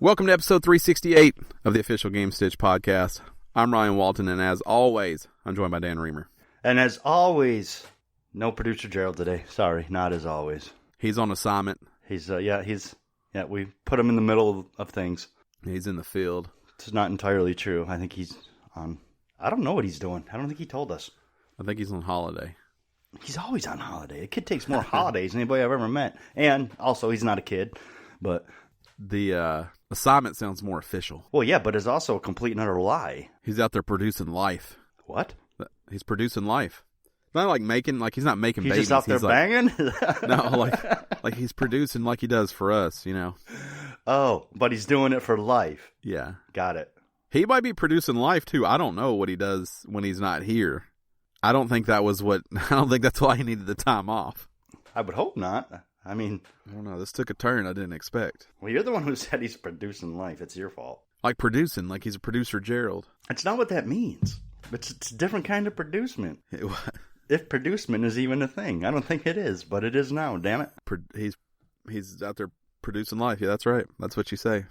Welcome to episode 368 of the official Gamestitch Podcast. I'm Ryan Walton, and as always, I'm joined by Dan Reamer. And as always, no producer Gerald today. Sorry, not as always. He's on assignment. We put him in the middle of things. He's in the field. It's not entirely true. I think he's on, I don't know what he's doing. I don't think he told us. I think he's on holiday. He's always on holiday. A kid takes more holidays than anybody I've ever met. And also, he's not a kid, but... The assignment sounds more official. Well, yeah, but it's also a complete and utter lie. He's out there producing life. What? He's producing life. Not like he's not making he's babies. Just out there banging? No, like he's producing like he does for us, you know. Oh, but he's doing it for life. Yeah. Got it. He might be producing life too. I don't know what he does when he's not here. I don't think that's why he needed the time off. I would hope not. I mean... I don't know. This took a turn I didn't expect. Well, you're the one who said he's producing life. It's your fault. Like producing, like he's a producer Gerald. It's not what that means. It's a different kind of producement. What? If producement is even a thing. I don't think it is, but it is now, damn it. He's out there producing life. Yeah, that's right. That's what you say.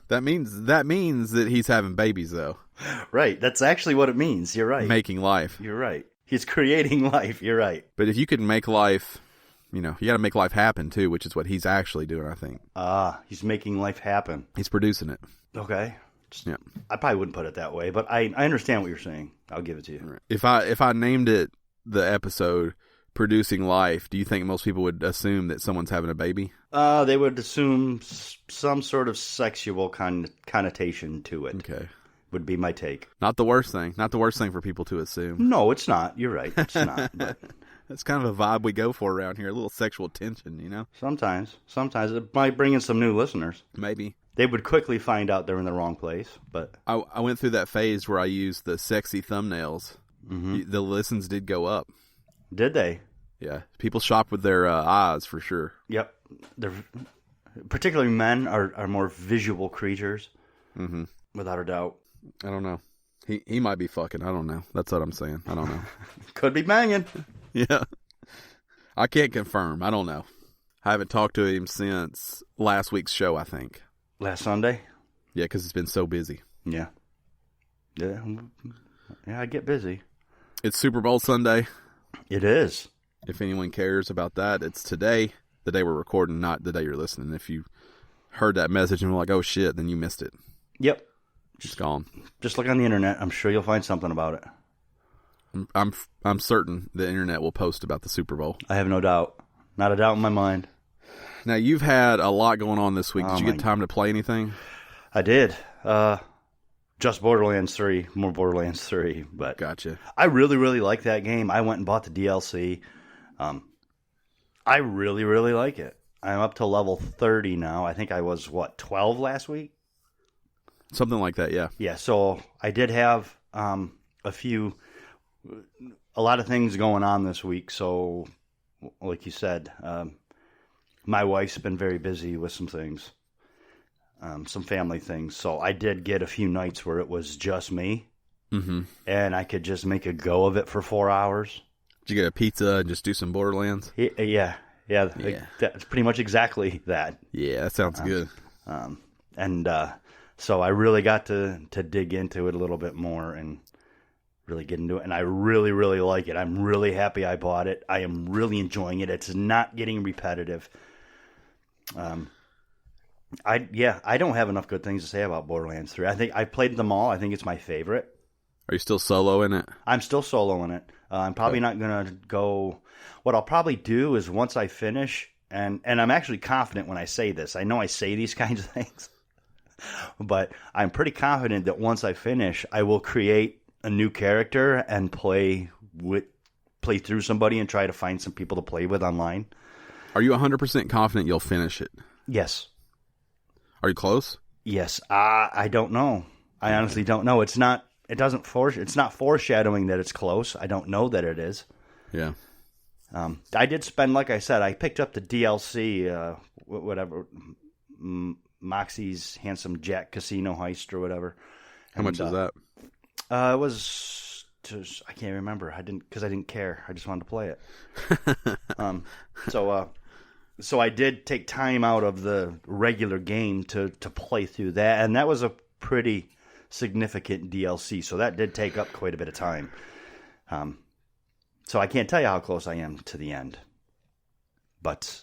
That means that he's having babies, though. Right. That's actually what it means. You're right. Making life. You're right. He's creating life. You're right. But if you can make life, you got to make life happen, too, which is what he's actually doing, I think. He's making life happen. He's producing it. Okay. Yeah. I probably wouldn't put it that way, but I understand what you're saying. I'll give it to you. Right. If I named it the episode Producing Life, do you think most people would assume that someone's having a baby? They would assume some sort of sexual connotation to it. Okay. Would be my take. Not the worst thing. Not the worst thing for people to assume. No, it's not. You're right. It's not. But that's kind of a vibe we go for around here. A little sexual tension, you know? Sometimes. It might bring in some new listeners. Maybe. They would quickly find out they're in the wrong place. But I went through that phase where I used the sexy thumbnails. Mm-hmm. The listens did go up. Did they? Yeah. People shop with their eyes for sure. Yep. Particularly men are more visual creatures. Mm-hmm. Without a doubt. I don't know. He might be fucking. I don't know. That's what I'm saying. I don't know. Could be banging. Yeah. I can't confirm. I don't know. I haven't talked to him since last week's show, I think. Last Sunday? Yeah, because it's been so busy. Yeah. Yeah, I get busy. It's Super Bowl Sunday. It is. If anyone cares about that, it's today, the day we're recording, not the day you're listening. If you heard that message and were like, oh shit, then you missed it. Yep. Just gone. Just look on the internet. I'm sure you'll find something about it. I'm certain the internet will post about the Super Bowl. I have no doubt. Not a doubt in my mind. Now, you've had a lot going on this week. Did you get time to play anything? I did. Just Borderlands 3. More Borderlands 3. But gotcha. I really, really like that game. I went and bought the DLC. I really, really like it. I'm up to level 30 now. I think I was, 12 last week? Something like that, yeah. Yeah, so I did have a lot of things going on this week. So, like you said, my wife's been very busy with some things, some family things. So I did get a few nights where it was just me, and I could just make a go of it for 4 hours. Did you get a pizza and just do some Borderlands? Yeah. That's pretty much exactly that. Yeah, that sounds good. So I really got to dig into it a little bit more and really get into it. And I really, really like it. I'm really happy I bought it. I am really enjoying it. It's not getting repetitive. I don't have enough good things to say about Borderlands 3. I think I played them all. I think it's my favorite. Are you still soloing it? I'm still soloing it. I'm probably not going to go... What I'll probably do is once I finish, and I'm actually confident when I say this. I know I say these kinds of things. But I'm pretty confident that once I finish, I will create a new character and play through somebody and try to find some people to play with online. Are you 100% confident you'll finish it? Yes. Are you close? Yes. I don't know. I honestly don't know. It's not foreshadowing that it's close. I don't know that it is. Yeah. I did spend, like I said, I picked up the DLC, whatever, Moxie's Handsome Jack Casino Heist or whatever. How much is that? It was, I can't remember. I didn't care. I just wanted to play it. So I did take time out of the regular game to play through that, and that was a pretty significant DLC. So that did take up quite a bit of time. So I can't tell you how close I am to the end, but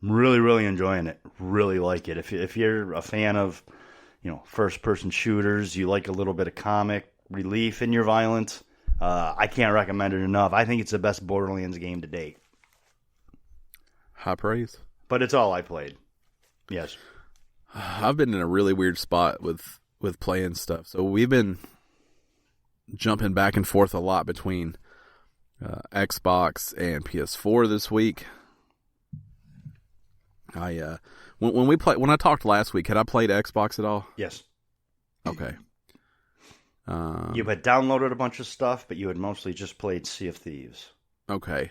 I'm really, really enjoying it. Really like it. If you're a fan of, first-person shooters, you like a little bit of comic relief in your violence, I can't recommend it enough. I think it's the best Borderlands game to date. High praise. But it's all I played. Yes. I've been in a really weird spot with playing stuff. So we've been jumping back and forth a lot between Xbox and PS4 this week. When I talked last week, had I played Xbox at all? Yes. Okay. You had downloaded a bunch of stuff, but you had mostly just played Sea of Thieves. Okay.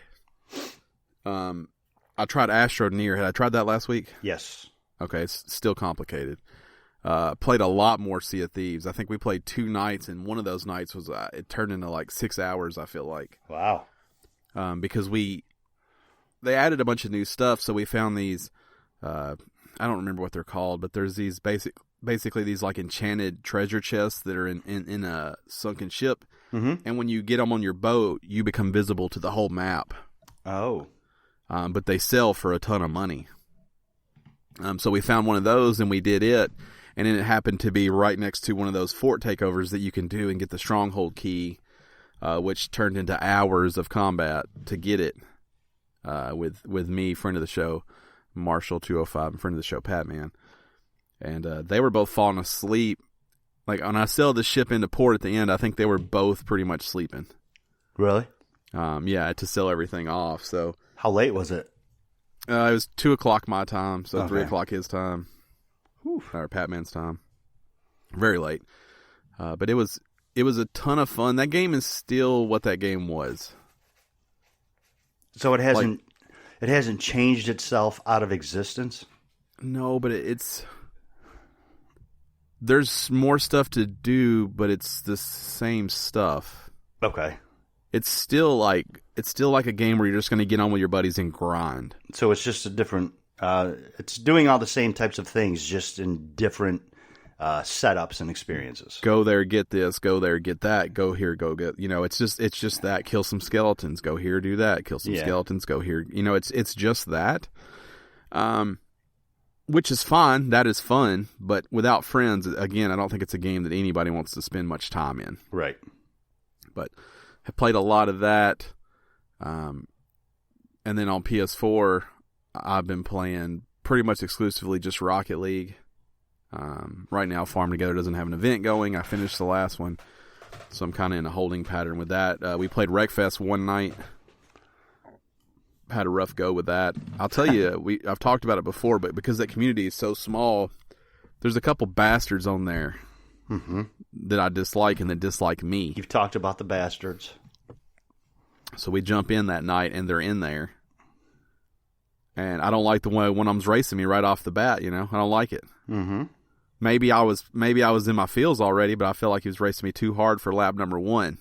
I tried Astro Near. Had I tried that last week? Yes. Okay, it's still complicated. Played a lot more Sea of Thieves. I think we played 2 nights, and one of those nights was it turned into like 6 hours, I feel like. Wow. Because they added a bunch of new stuff, so we found these, I don't remember what they're called, but there's these basically these like enchanted treasure chests that are in a sunken ship, and when you get them on your boat, you become visible to the whole map. Oh. But they sell for a ton of money. So we found one of those and we did it. And then it happened to be right next to one of those fort takeovers that you can do and get the stronghold key, which turned into hours of combat to get it. With me, friend of the show, Marshall 205, and friend of the show, Patman. And they were both falling asleep. Like when I sailed the ship into port at the end, I think they were both pretty much sleeping. Really? Yeah, to sell everything off. So. How late was it? It was 2:00 my time, so okay. 3:00 his time, or Patman's time. Very late, but it was a ton of fun. That game is still what that game was. So it hasn't changed itself out of existence. No, but there's more stuff to do, but it's the same stuff. Okay. It's still like a game where you're just going to get on with your buddies and grind. So it's just a different. It's doing all the same types of things, just in different setups and experiences. Go there, get this. Go there, get that. Go here, go get. It's just that. Kill some skeletons. Go here, do that. Kill some skeletons. Go here. It's just that. Which is fine. That is fun. But without friends, again, I don't think it's a game that anybody wants to spend much time in. Right. But I played a lot of that. And then on PS4, I've been playing pretty much exclusively just Rocket League. Right now, Farm Together doesn't have an event going. I finished the last one, so I'm kind of in a holding pattern with that. We played Wreckfest one night. Had a rough go with that. I'll tell you, I've talked about it before, but because that community is so small, there's a couple bastards on there that I dislike and that dislike me. You've talked about the bastards. So we jump in that night, and they're in there. And I don't like the way one of them's racing me right off the bat, I don't like it. Mm-hmm. Maybe I was in my feels already, but I felt like he was racing me too hard for lap number 1.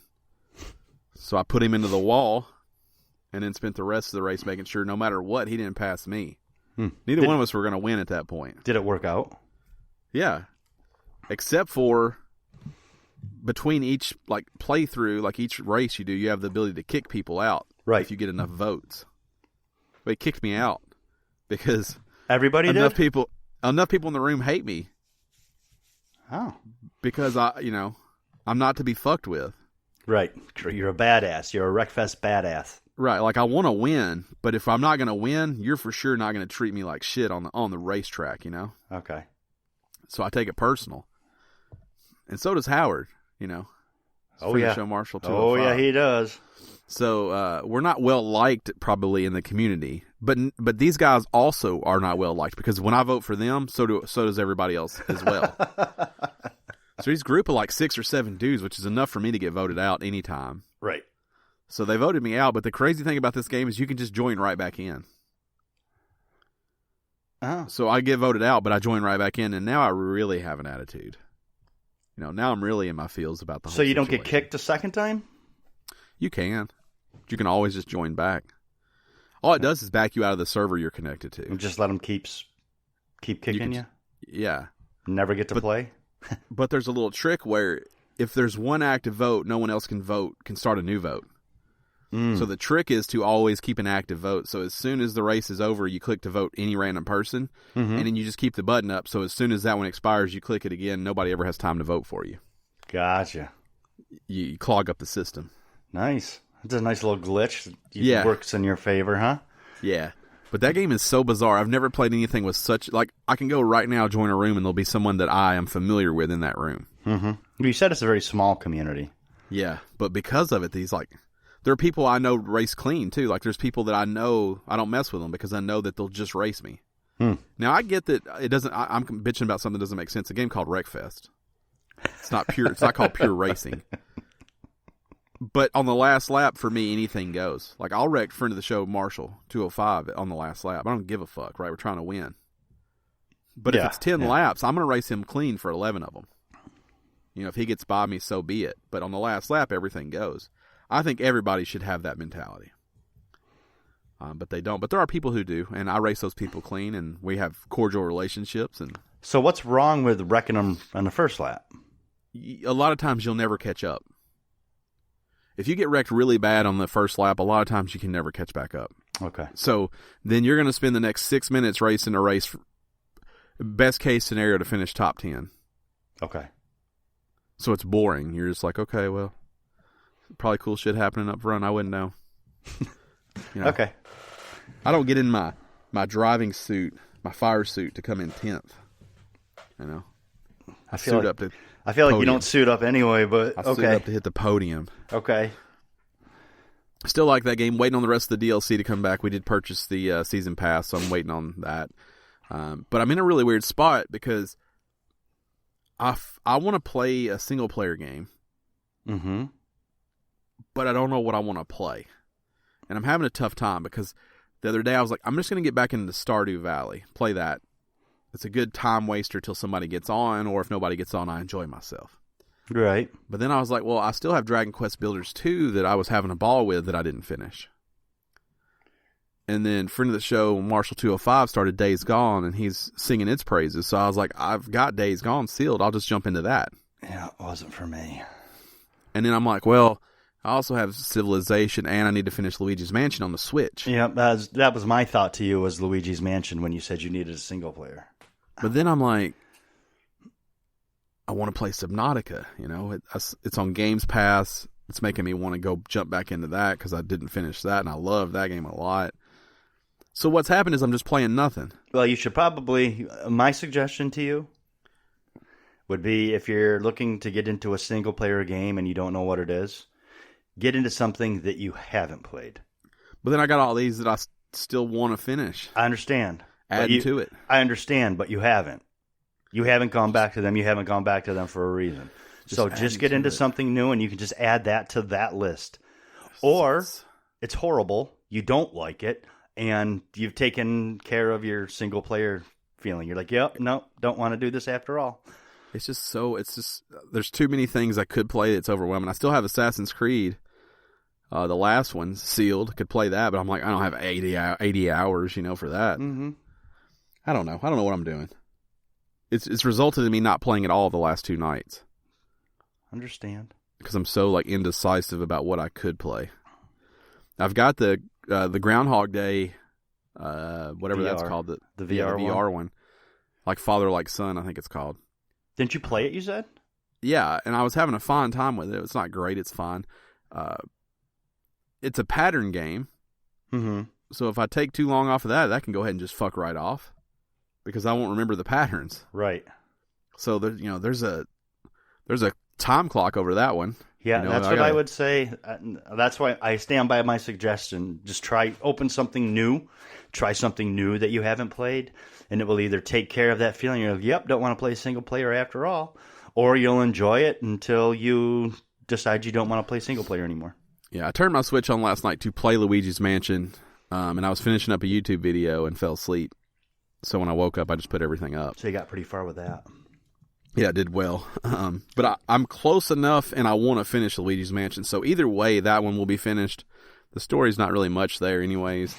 So I put him into the wall, and then spent the rest of the race making sure no matter what, he didn't pass me. Neither one of us were going to win at that point. Did it work out? Yeah. Except for between each playthrough, each race you do, you have the ability to kick people out if you get enough votes. But he kicked me out because everybody enough people in the room hate me. Oh. Because I'm not to be fucked with. Right. You're a badass. You're a Wreckfest badass. Right. Like I want to win, but if I'm not going to win, you're for sure not going to treat me like shit on the racetrack, Okay. So I take it personal. And so does Howard, Oh yeah. Show Marshall too. Oh yeah, he does. So we're not well liked probably in the community, but these guys also are not well liked because when I vote for them, so does everybody else as well. So he's a group of 6 or 7 dudes, which is enough for me to get voted out anytime. Right. So they voted me out, but the crazy thing about this game is you can just join right back in. Oh. So I get voted out, but I join right back in, and now I really have an attitude. Now I'm really in my feels about the whole situation. So you don't get kicked a second time? You can. You can always just join back. All it does is back you out of the server you're connected to. And just let them keep kicking you? Yeah. Never get to play? But there's a little trick where if there's one active vote, no one else can start a new vote. So the trick is to always keep an active vote. So as soon as the race is over, you click to vote any random person, and then you just keep the button up. So as soon as that one expires, you click it again. Nobody ever has time to vote for you. Gotcha. You clog up the system. Nice. That's a nice little glitch. Yeah. Works in your favor, huh? Yeah. But that game is so bizarre. I've never played anything with such... Like, I can go right now, join a room, and there'll be someone that I am familiar with in that room. You said it's a very small community. Yeah. But because of it, there are people I know race clean, too. Like, there's people that I know, I don't mess with them because I know that they'll just race me. Now, I get that it doesn't... I'm bitching about something that doesn't make sense. A game called Wreckfest. It's not pure... It's not called pure racing. But on the last lap, for me, anything goes. Like, I'll wreck friend of the show, Marshall, 205, on the last lap. I don't give a fuck, right? We're trying to win. But if it's 10 laps, I'm going to race him clean for 11 of them. You know, if he gets by me, so be it. But on the last lap, everything goes. I think everybody should have that mentality. But they don't. But there are people who do, and I race those people clean, and we have cordial relationships. And so what's wrong with wrecking them on the first lap? A lot of times you'll never catch up. If you get wrecked really bad on the first lap, a lot of times you can never catch back up. Okay. So then you're going to spend the next 6 minutes racing a race, best case scenario to finish top 10. Okay. So it's boring. You're just like, okay, well, probably cool shit happening up front. I wouldn't know. You know, okay. I don't get in my driving suit, my fire suit, to come in 10th. You know, I feel like you don't suit up anyway, but I suit up to hit the podium. Okay. Still like that game. Waiting on the rest of the DLC to come back. We did purchase the season pass, so I'm waiting on that. But I'm in a really weird spot because I want to play a single player game. But I don't know what I want to play. And I'm having a tough time because the other day I was like, I'm just going to get back into Stardew Valley. Play that. It's a good time waster till somebody gets on, or if nobody gets on, I enjoy myself. Right. But then I was like, well, I still have Dragon Quest Builders 2 that I was having a ball with that I didn't finish. And then friend of the show, Marshall 205, started Days Gone, and he's singing its praises. So I was like, I've got Days Gone sealed. I'll just jump into that. Yeah, it wasn't for me. And then I'm like, well, I also have Civilization, and I need to finish Luigi's Mansion on the Switch. Yeah, that was my thought to you, was Luigi's Mansion, when you said you needed a single player. But then I'm like, I want to play Subnautica. You know, it's on Games Pass. It's making me want to go jump back into that because I didn't finish that, and I love that game a lot. So what's happened is I'm just playing nothing. Well, you should probably, my suggestion to you would be, if you're looking to get into a single player game and you don't know what it is, get into something that you haven't played. But then I got all these that I still want to finish. I understand. Add to it. I understand, but you haven't. You haven't gone back to them. You haven't gone back to them for a reason. So just get into something new, and you can just add that to that list. Or it's horrible, you don't like it, and you've taken care of your single player feeling. You're like, yep, no, don't want to do this after all. It's just there's too many things I could play that's overwhelming. I still have Assassin's Creed. The last one's sealed. Could play that, but I'm like, I don't have 80 hours, for that. Mm-hmm. I don't know. I don't know what I'm doing. It's resulted in me not playing at all the last 2 nights. Understand. Because I'm so indecisive about what I could play. I've got the Groundhog Day, whatever VR. That's called, the VR one. Like Father Like Son, I think it's called. Didn't you play it, you said? Yeah, and I was having a fine time with it. It's not great, it's fine. It's a pattern game. Mm-hmm. So if I take too long off of that can go ahead and just fuck right off. Because I won't remember the patterns. Right. So there's a time clock over that one. Yeah, that's what I would say. That's why I stand by my suggestion. Just open something new. Try something new that you haven't played. And it will either take care of that feeling. You're like, yep, don't want to play single player after all. Or you'll enjoy it until you decide you don't want to play single player anymore. Yeah, I turned my Switch on last night to play Luigi's Mansion. And I was finishing up a YouTube video and fell asleep. So when I woke up, I just put everything up. So you got pretty far with that. Yeah, I did well. But I'm close enough, and I want to finish Luigi's Mansion. So either way, that one will be finished. The story's not really much there anyways.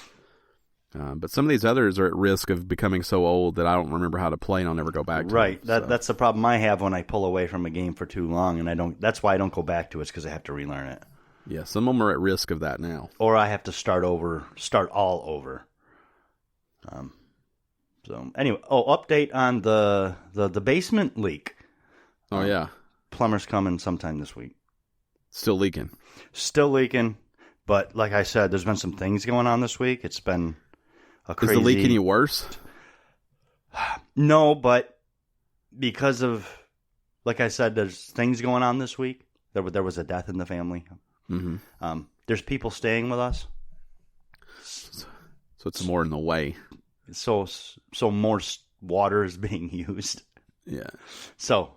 But some of these others are at risk of becoming so old that I don't remember how to play and I'll never go back to Right. them. That's the problem I have when I pull away from a game for too long, and that's why I don't go back to it, because I have to relearn it. Yeah, some of them are at risk of that now. Or I have to start all over. So anyway, update on the basement leak. Oh, yeah. Plumber's coming sometime this week. Still leaking. Still leaking, but like I said, there's been some things going on this week. It's been a crazy... Is the leak any worse? No, but because of, like I said, there's things going on this week. There was a death in the family. Mm-hmm. There's people staying with us. So it's more in the way. So more water is being used. Yeah. So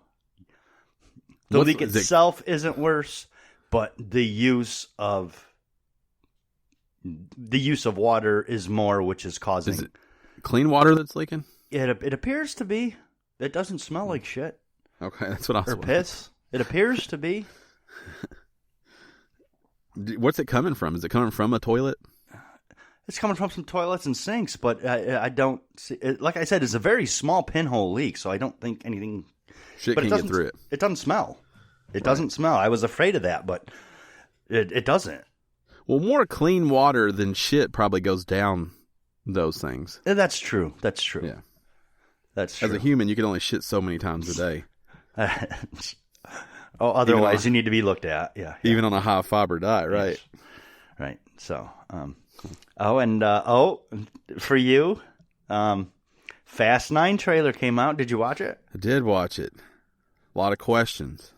the leak itself isn't worse, but the use of water is more, which is causing. Is it clean water that's leaking? It appears to be. It doesn't smell like shit. Okay, that's what I was or piss. It appears to be. What's it coming from? Is it coming from a toilet? It's coming from some toilets and sinks, but I don't see it. Like I said, it's a very small pinhole leak, so I don't think anything. Shit can get through it. It doesn't smell. It doesn't smell. I was afraid of that, but it doesn't. Well, more clean water than shit probably goes down those things. That's true. That's true. Yeah. That's true. As a human, you can only shit so many times a day. Otherwise you need to be looked at. Yeah. Even on a high fiber diet, right? Yes. Right. So, for you, Fast 9 trailer came out. Did you watch it? I did watch it. A lot of questions.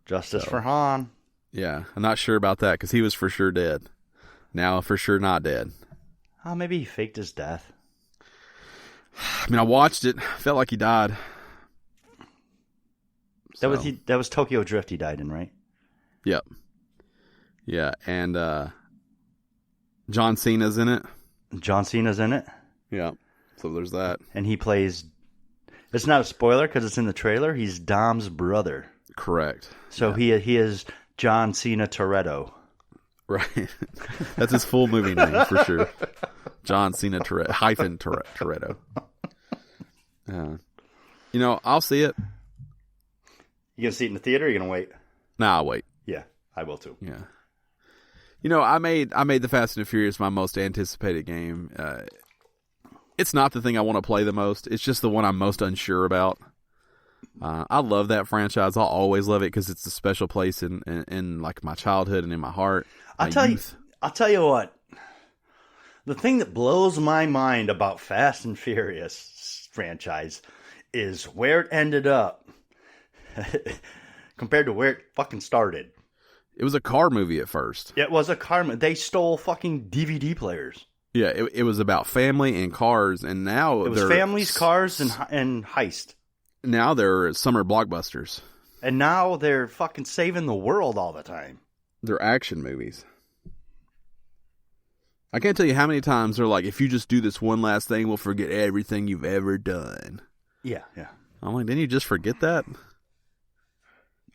Justice for Han. Yeah, I'm not sure about that because he was for sure dead. Now for sure not dead. Oh, maybe he faked his death. I mean, I watched it. Felt like he died. That was Tokyo Drift he died in, right? Yep. Yeah, and John Cena's in it. John Cena's in it? Yeah. So there's that. And he plays... It's not a spoiler because it's in the trailer. He's Dom's brother. Correct. So yeah. He is John Cena Toretto. Right. That's his full movie name for sure. John Cena Toretto. I'll see it. You gonna see it in the theater or you gonna wait? Nah, I'll wait. Yeah, I will too. Yeah. I made the Fast and Furious my most anticipated game. It's not the thing I want to play the most. It's just the one I'm most unsure about. I love that franchise. I'll always love it because it's a special place in like my childhood and in my heart. I'll tell you what. The thing that blows my mind about Fast and Furious franchise is where it ended up compared to where it fucking started. It was a car movie at first. It was a car movie. They stole fucking DVD players. Yeah, it was about family and cars, and now it was families, cars, and heist. Now they're summer blockbusters. And now they're fucking saving the world all the time. They're action movies. I can't tell you how many times they're like, if you just do this one last thing, we'll forget everything you've ever done. Yeah. I'm like, didn't you just forget that?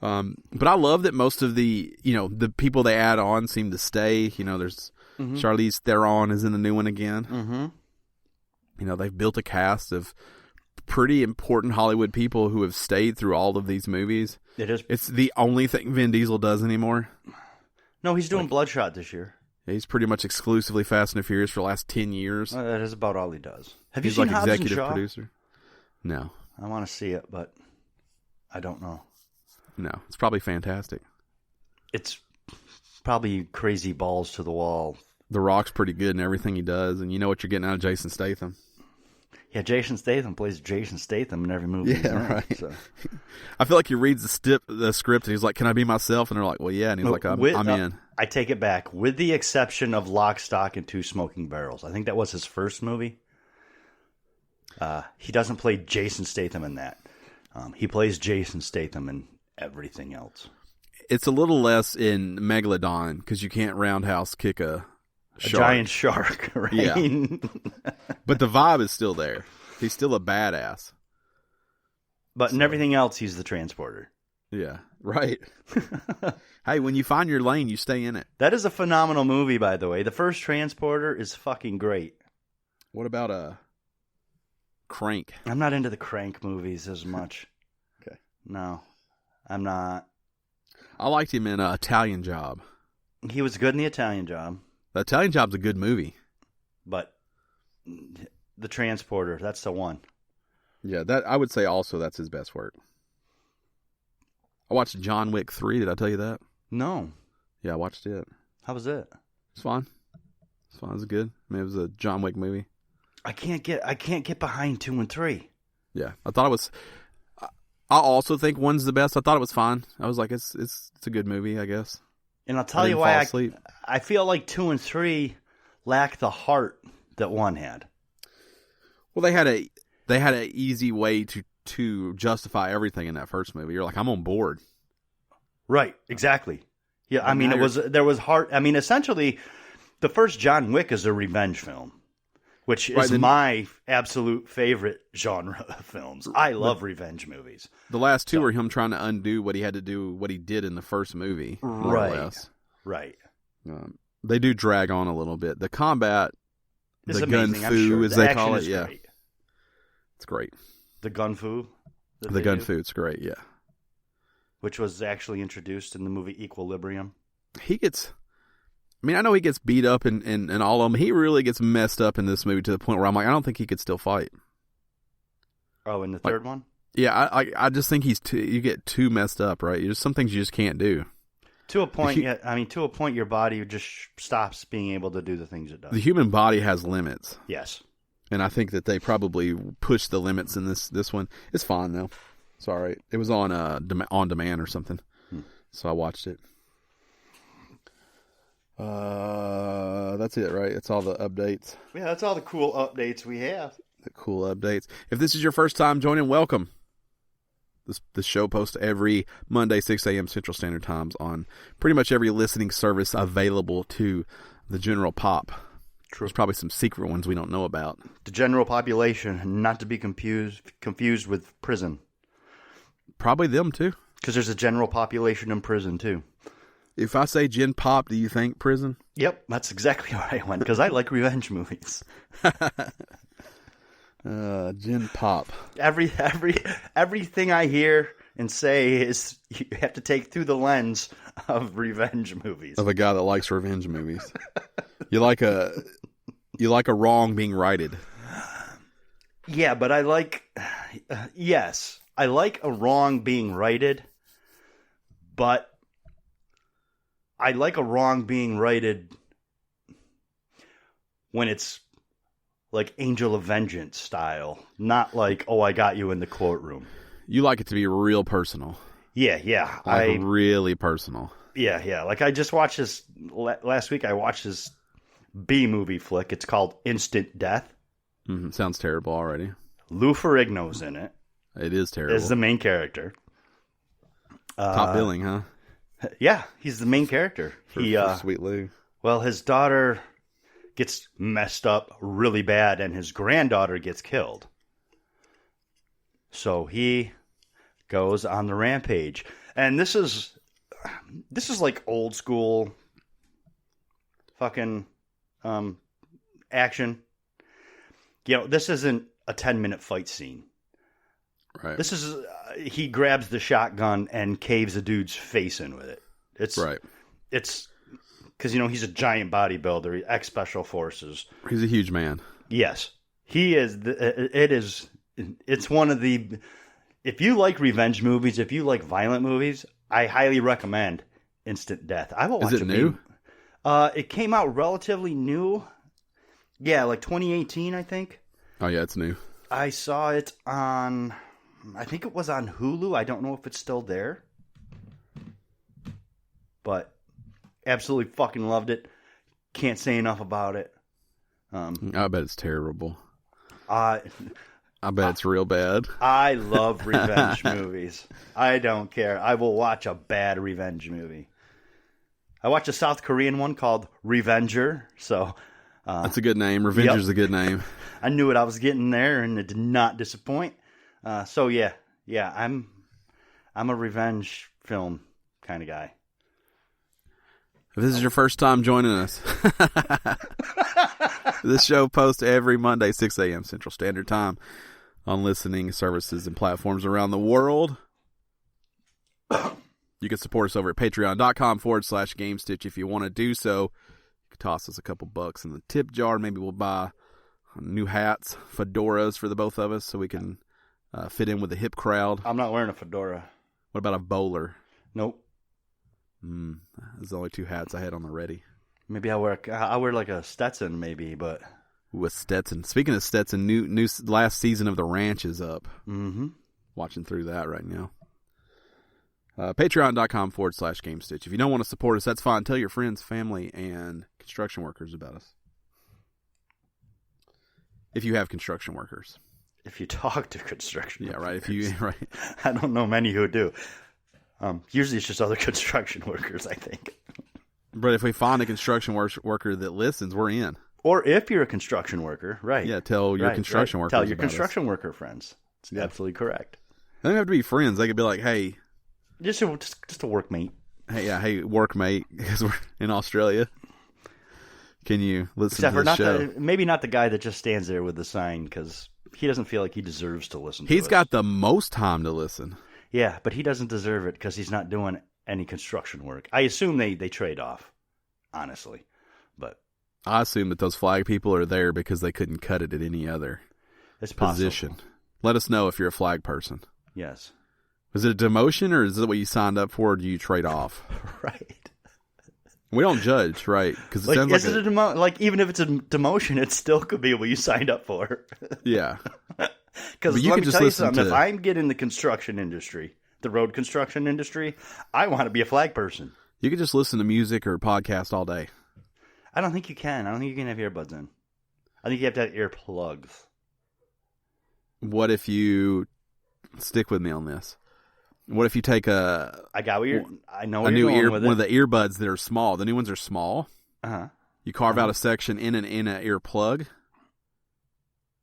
But I love that most of the people they add on seem to stay. There's Charlize Theron is in the new one again. Mm-hmm. They've built a cast of pretty important Hollywood people who have stayed through all of these movies. It's the only thing Vin Diesel does anymore. No, he's doing Bloodshot this year. He's pretty much exclusively Fast and Furious for the last 10 years. That is about all he does. Have you He's seen like Hobbs executive and Shaw? Producer. No. I want to see it, but I don't know. No, it's probably fantastic. It's probably crazy balls to the wall. The Rock's pretty good in everything he does, and you know what you're getting out of Jason Statham. Yeah, Jason Statham plays Jason Statham in every movie. Yeah, right. So. I feel like he reads the script and he's like, "Can I be myself?" And they're like, "Well, yeah." And he's like, "I'm in." I take it back, with the exception of Lock, Stock, and Two Smoking Barrels. I think that was his first movie. He doesn't play Jason Statham in that. He plays Jason Statham in everything else. It's a little less in Megalodon because you can't roundhouse kick a giant shark, right? Yeah. But the vibe is still there. He's still a badass. But in everything else, he's the transporter. Yeah, right. Hey, when you find your lane, you stay in it. That is a phenomenal movie, by the way. The first Transporter is fucking great. What about Crank? I'm not into the Crank movies as much. Okay. No, I'm not. I liked him in Italian Job. He was good in The Italian Job. The Italian Job's a good movie. But The Transporter, that's the one. Yeah, that I would say also that's his best work. I watched John Wick 3. Did I tell you that? No. Yeah, I watched it. How was it? It's fine. It's fine. It was good. I mean, it was a John Wick movie. I can't get behind 2 and 3. Yeah, I thought it was. I also think 1's the best. I thought it was fine. I was like, it's a good movie, I guess. And I'll tell you why I feel like 2 and 3 lack the heart that 1 had. Well, they had a easy way to justify everything in that first movie. You're like, I'm on board. Right, exactly. Yeah, I mean, there was heart. I mean, essentially, the first John Wick is a revenge film, which is my absolute favorite genre of films. I love revenge movies. The last 2 were him trying to undo what he had to do, what he did in the first movie, more or less. Right. They do drag on a little bit. The combat, it's the amazing, gun fu, as they call it, yeah, great. It's great. The gun fu. The gun fu, it's great, yeah. Which was actually introduced in the movie Equilibrium. I know he gets beat up in all of them. He really gets messed up in this movie to the point where I'm like, I don't think he could still fight. Oh, in the third one? Yeah, I just think you get too messed up, right? There's some things you just can't do. To a point, your body just stops being able to do the things it does. The human body has limits. Yes. And I think that they probably pushed the limits in this one. It's fine, though. It's all right. It was on demand or something. So I watched it. That's it, right? It's all the updates. Yeah, that's all the cool updates we have. The cool updates. If this is your first time joining, welcome. This show posts every Monday, 6 a.m. Central Standard Times on pretty much every listening service available to the general pop. True. There's probably some secret ones we don't know about. The general population, not to be confused with prison. Probably them, too. Because there's a general population in prison, too. If I say Gen Pop, do you think prison? Yep, that's exactly where I went, because I like revenge movies. Gen Pop. Everything I hear and say is you have to take through the lens of revenge movies. Of a guy that likes revenge movies. You like a wrong being righted. Yeah, but I like yes, I like a wrong being righted, but I like a wrong being righted when it's like Angel of Vengeance style, not like, oh, I got you in the courtroom. You like it to be real personal. Yeah. Really personal. Yeah. Like I just watched this last week. I watched this B-movie flick. It's called Instant Death. Mm-hmm. Sounds terrible already. Lou Ferrigno's in it. It is terrible. Is the main character. Top billing, huh? Yeah, he's the main character. For Sweet Lou. Well, his daughter gets messed up really bad, and his granddaughter gets killed. So he goes on the rampage, and this is like old school fucking action. This isn't a 10-minute fight scene. Right. This is he grabs the shotgun and caves a dude's face in with it. It's right. It's because he's a giant bodybuilder, ex special forces. He's a huge man. Yes, he is. It's one of the. If you like revenge movies, if you like violent movies, I highly recommend Instant Death. I will watch it. Is it new? It came out relatively new. Yeah, like 2018, I think. Oh yeah, it's new. I saw it on. I think it was on Hulu. I don't know if it's still there. But absolutely fucking loved it. Can't say enough about it. I bet it's terrible. I bet it's real bad. I love revenge movies. I don't care. I will watch a bad revenge movie. I watched a South Korean one called Revenger. So that's a good name. Revenger's a good name. I knew what I was getting there, and it did not disappoint. So yeah, I'm a revenge film kind of guy. If this is your first time joining us, This show posts every Monday, 6 a.m. Central Standard Time on listening services and platforms around the world. You can support us over at patreon.com/GameStitch if you want to do so. You can toss us a couple bucks in the tip jar. Maybe we'll buy new hats, fedoras for the both of us so we can fit in with the hip crowd. I'm not wearing a fedora. What about a bowler? Nope. There's only 2 hats I had on the ready. Maybe I wear like a Stetson maybe, but... With Stetson. Speaking of Stetson, new last season of The Ranch is up. Mm-hmm. Watching through that right now. Patreon.com/GameStitch. If you don't want to support us, that's fine. Tell your friends, family, and construction workers about us. If you have construction workers. If you talk to construction workers. Yeah, right. If you right. I don't know many who do. Usually it's just other construction workers, I think. But if we find a construction worker that listens, we're in. Or if you're a construction worker, right. Yeah, tell your construction workers. Tell your about construction us. worker friends. It's absolutely correct. They don't have to be friends. They could be like, hey. Just a workmate. Hey, workmate, because we're in Australia. Can you listen to this show? Maybe not the guy that just stands there with the sign, because he doesn't feel like he deserves to listen to He's us. got the most time to listen. Yeah, but he doesn't deserve it because he's not doing any construction work. I assume they trade off, honestly. But I assume that those flag people are there because they couldn't cut it at any other position. Possible. Let us know if you're a flag person. Yes. Is it a demotion, or is it what you signed up for, or do you trade off? Right. We don't judge, right? Because it Like, sounds is it a like even if it's a demotion, it still could be what you signed up for. Yeah. Because let me tell you something. If I'm getting the construction industry, the road construction industry, I want to be a flag person. You could just listen to music or podcast all day. I don't think you can. I don't think you can have earbuds in. I think you have to have earplugs. What if you stick with me on this? What if you take I know where you're going with it. One of the earbuds that are small. The new ones are small. Uh-huh. You carve out a section in an ear plug.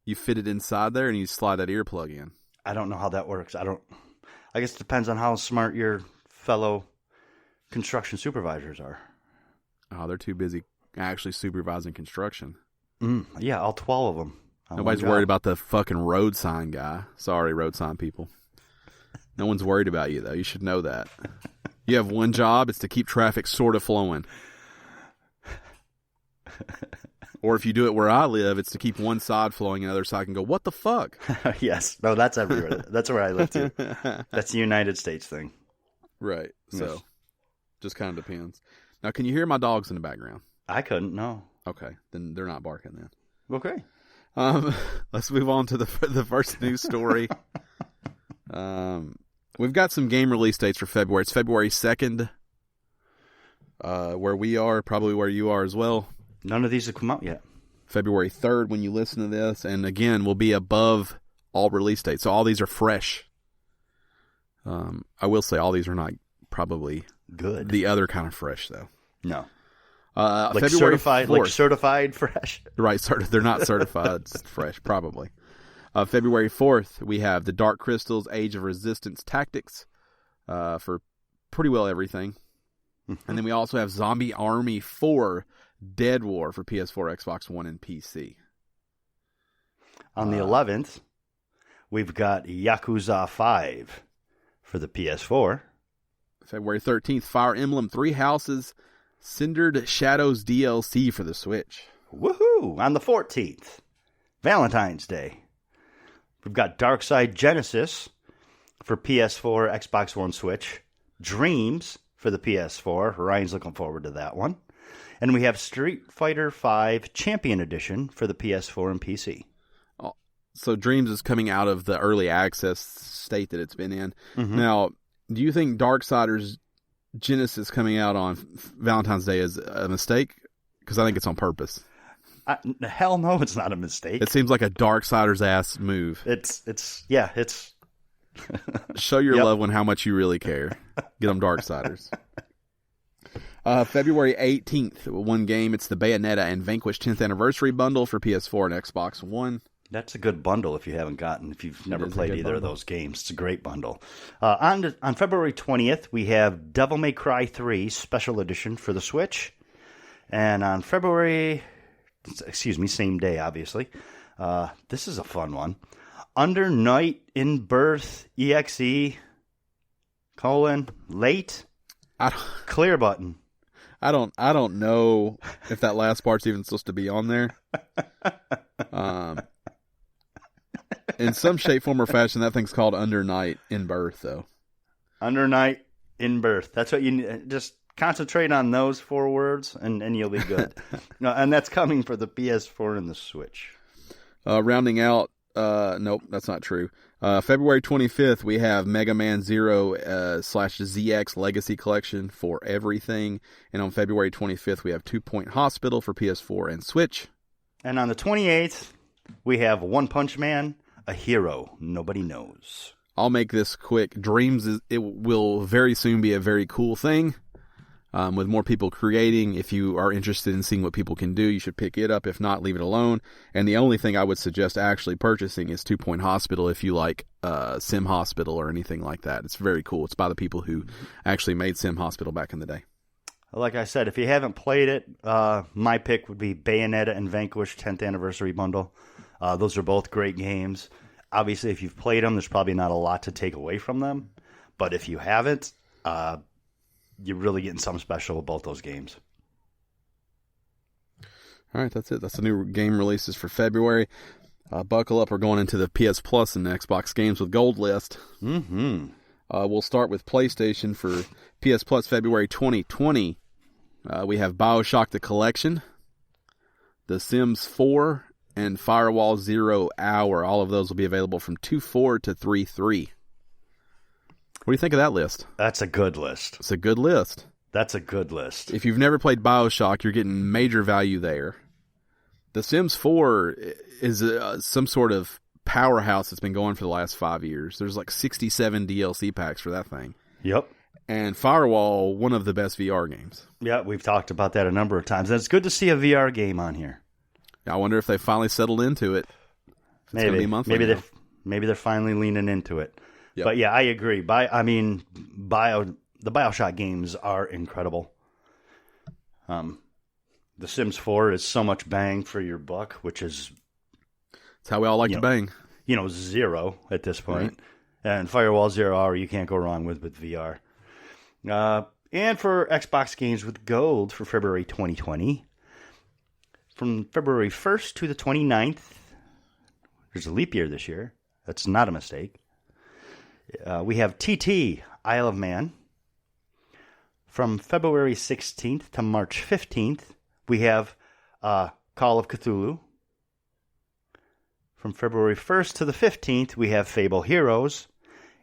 You fit it inside there, and you slide that earplug in. I don't know how that works. I guess it depends on how smart your fellow construction supervisors are. Oh, they're too busy actually supervising construction. Yeah, all 12 of them. Nobody's worried about the fucking road sign guy. Sorry, road sign people. No one's worried about you, though. You should know that. You have one job. It's to keep traffic sort of flowing. Or if you do it where I live, it's to keep one side flowing and the other side can go, what the fuck? Yes. No, that's everywhere. That's where I live, too. That's the United States thing. Right. Yes. So, just kind of depends. Now, can you hear my dogs in the background? I couldn't, no. Okay. Then they're not barking then. Okay. Let's move on to the first news story. We've got some game release dates for February. It's February 2nd, where we are, probably where you are as well. None of these have come out yet. February 3rd when you listen to this. And again, we'll be above all release dates. So all these are fresh. I will say all these are not probably good. The other kind of fresh, though. No. Like February certified, 4th. Like certified fresh. Right, they're not certified fresh, probably. February 4th, we have the Dark Crystal's Age of Resistance Tactics for pretty well everything. And then we also have Zombie Army 4 Dead War for PS4, Xbox One, and PC. On the 11th, we've got Yakuza 5 for the PS4. February 13th, Fire Emblem 3 Houses Cindered Shadows DLC for the Switch. Woohoo! On the 14th, Valentine's Day, we've got Darkside Genesis for PS4, Xbox One, Switch. Dreams for the PS4. Ryan's looking forward to that one. And we have Street Fighter V Champion Edition for the PS4 and PC. So Dreams is coming out of the early access state that it's been in. Mm-hmm. Now, do you think Darksiders Genesis coming out on Valentine's Day is a mistake? Because I think it's on purpose. Hell no, it's not a mistake. It seems like a Darksiders ass move. It's Show your loved one how much you really care. Get them Darksiders. February 18th, one game. It's the Bayonetta and Vanquish 10th Anniversary Bundle for PS4 and Xbox One. That's a good bundle if you've never played either of those games. It's a great bundle. On February 20th, we have Devil May Cry 3 Special Edition for the Switch. And on February same day, obviously. This is a fun one. Under Night in Birth EXE, late, clear button. I don't know if that last part's even supposed to be on there. In some shape, form, or fashion, that thing's called Under Night in Birth, though. Under Night in Birth. That's what you need. Just concentrate on those 4 words, and you'll be good. No, and that's coming for the PS4 and the Switch. Rounding out, nope, that's not true. February 25th, we have Mega Man Zero /ZX Legacy Collection for everything. And on February 25th, we have 2 Point Hospital for PS4 and Switch. And on the 28th, we have One Punch Man, a hero nobody knows. I'll make this quick. Dreams, it will very soon be a very cool thing. With more people creating, if you are interested in seeing what people can do, you should pick it up. If not, leave it alone. And the only thing I would suggest actually purchasing is 2 Point Hospital if you like Sim Hospital or anything like that. It's very cool. It's by the people who actually made Sim Hospital back in the day. Like I said, if you haven't played it, my pick would be Bayonetta and Vanquish 10th Anniversary Bundle. Those are both great games. Obviously, if you've played them, there's probably not a lot to take away from them. But if you haven't, you're really getting something special with both those games. All right, that's it. That's the new game releases for February. Buckle up. We're going into the PS Plus and the Xbox Games with Gold list. Mm-hmm. We'll start with PlayStation for PS Plus February 2020. We have BioShock the Collection, The Sims 4, and Firewall 0 Hour. All of those will be available from 2/4 to 3/3. What do you think of that list? That's a good list. It's a good list. That's a good list. If you've never played BioShock, you're getting major value there. The Sims 4 is some sort of powerhouse that's been going for the last 5 years. There's like 67 DLC packs for that thing. Yep. And Firewall, one of the best VR games. Yeah, we've talked about that a number of times. And it's good to see a VR game on here. I wonder if they finally settled into it. It's going to be monthly. Maybe they're finally leaning into it. Yep. But yeah, I agree. The BioShock games are incredible. The Sims 4 is so much bang for your buck, which is... It's how we all like to bang. Zero at this point. Right. And Firewall 0 Hour you can't go wrong with VR. And for Xbox Games with Gold for February 2020, from February 1st to the 29th, there's a leap year this year. That's not a mistake. We have TT, Isle of Man. From February 16th to March 15th, we have Call of Cthulhu. From February 1st to the 15th, we have Fable Heroes.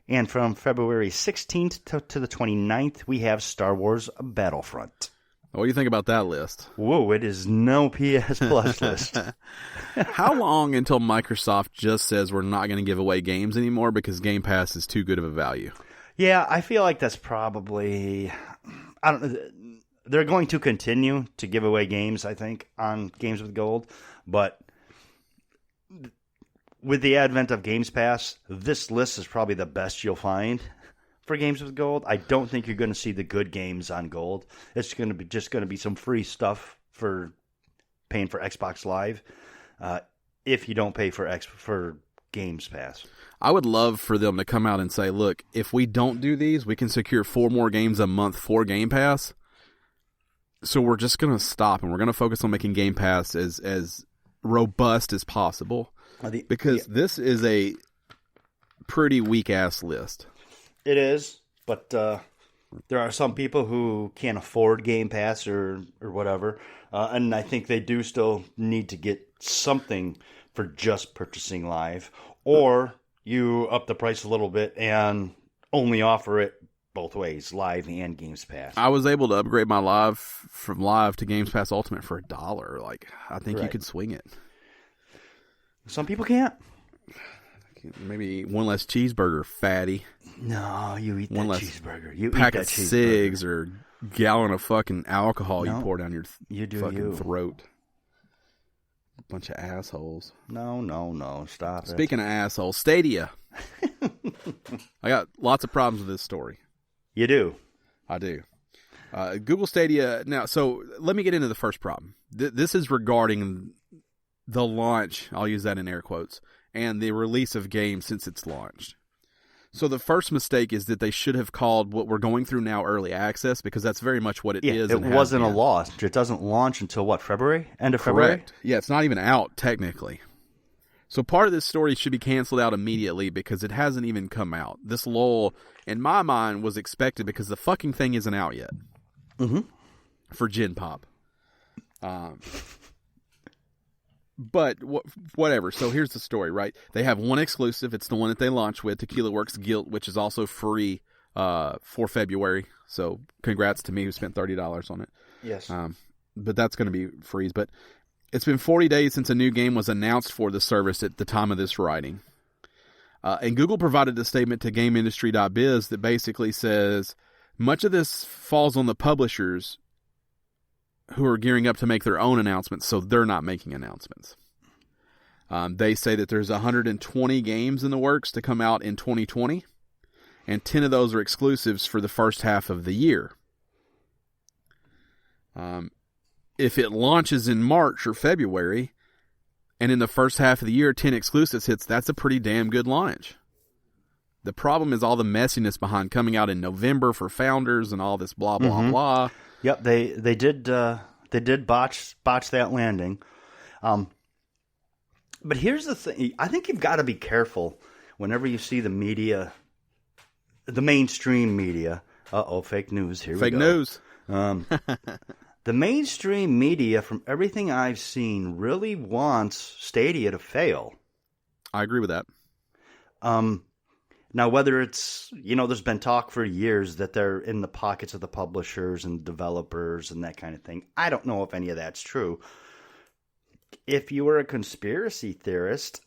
And from February 16th to the 29th, we have Star Wars Battlefront. What do you think about that list? Whoa, it is no PS Plus list. How long until Microsoft just says we're not going to give away games anymore because Game Pass is too good of a value? Yeah, I feel like that's probably... I don't know. They're going to continue to give away games, I think, on Games with Gold. But with the advent of Games Pass, this list is probably the best you'll find for Games with Gold. I don't think you're going to see the good games on Gold. It's going to be some free stuff for paying for Xbox Live if you don't pay for Games Pass. I would love for them to come out and say, look, if we don't do these, we can secure 4 more games a month for Game Pass. So we're just going to stop and we're going to focus on making Game Pass as robust as possible. Because this is a pretty weak-ass list. It is, but there are some people who can't afford Game Pass or whatever, and I think they do still need to get something for just purchasing Live, or you up the price a little bit and only offer it both ways, Live and Games Pass. I was able to upgrade my Live from Live to Games Pass Ultimate for $1. Like, I think you could swing it. Some people can't. Maybe one less cheeseburger, fatty. No, you eat one that less cheeseburger. You pack eat of that cheeseburger. cigs or gallon of fucking alcohol you pour down your fucking throat. Bunch of assholes. No. Stop Speaking of assholes, Stadia. I got lots of problems with this story. You do? I do. Google Stadia. Now, so let me get into the first problem. This is regarding the launch, I'll use that in air quotes, and the release of games since it's launched. So the first mistake is that they should have called what we're going through now early access, because that's very much what it is. It wasn't a launch. It doesn't launch until what, February? End of February? Correct. Yeah, it's not even out technically. So part of this story should be canceled out immediately because it hasn't even come out. This lull, in my mind, was expected because the fucking thing isn't out yet. Mm-hmm. For Gen Pop. But whatever. So here's the story, right? They have one exclusive. It's the one that they launched with, Tequila Works Guilt, which is also free for February. So congrats to me who spent $30 on it. Yes. But that's going to be free. But it's been 40 days since a new game was announced for the service at the time of this writing. And Google provided a statement to GameIndustry.biz that basically says, much of this falls on the publishers who are gearing up to make their own announcements, so they're not making announcements. They say that there's 120 games in the works to come out in 2020, and 10 of those are exclusives for the first half of the year. If it launches in March or February, and in the first half of the year 10 exclusives hits, that's a pretty damn good launch. The problem is all the messiness behind coming out in November for founders and all this blah, blah, blah. Yep, they did botch that landing. But here's the thing. I think you've got to be careful whenever you see the media, the mainstream media. Fake news. Here we go. Fake news. The mainstream media, from everything I've seen, really wants Stadia to fail. I agree with that. Now, whether it's, there's been talk for years that they're in the pockets of the publishers and developers and that kind of thing. I don't know if any of that's true. If you were a conspiracy theorist,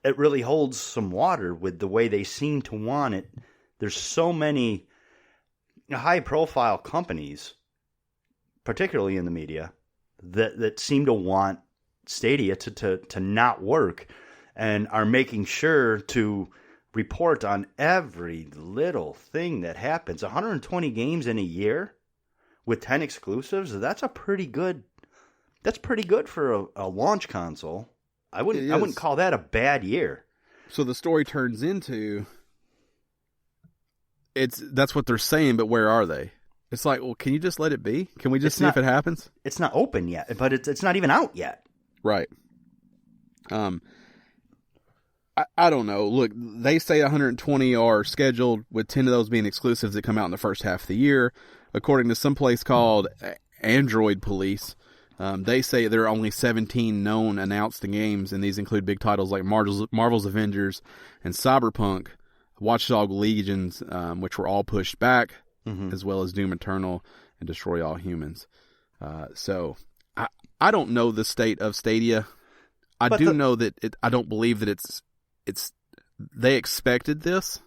it really holds some water with the way they seem to want it. There's so many high-profile companies, particularly in the media, that seem to want Stadia to not work, and are making sure to report on every little thing that happens. 120 games in a year with 10 exclusives, that's pretty good for a launch console. I wouldn't call that a bad year. So the story turns into that's what they're saying, but where are they? It's like, well, can you just let it be? Can we just see if it happens? It's not open yet, but it's not even out yet. Right. I don't know. Look, they say 120 are scheduled, with 10 of those being exclusives that come out in the first half of the year. According to some place called Android Police, they say there are only 17 known announced games, and these include big titles like Marvel's Avengers and Cyberpunk, Watchdog Legions, which were all pushed back, as well as Doom Eternal and Destroy All Humans. So I don't know the state of Stadia. I know that I don't believe that it's they expected this.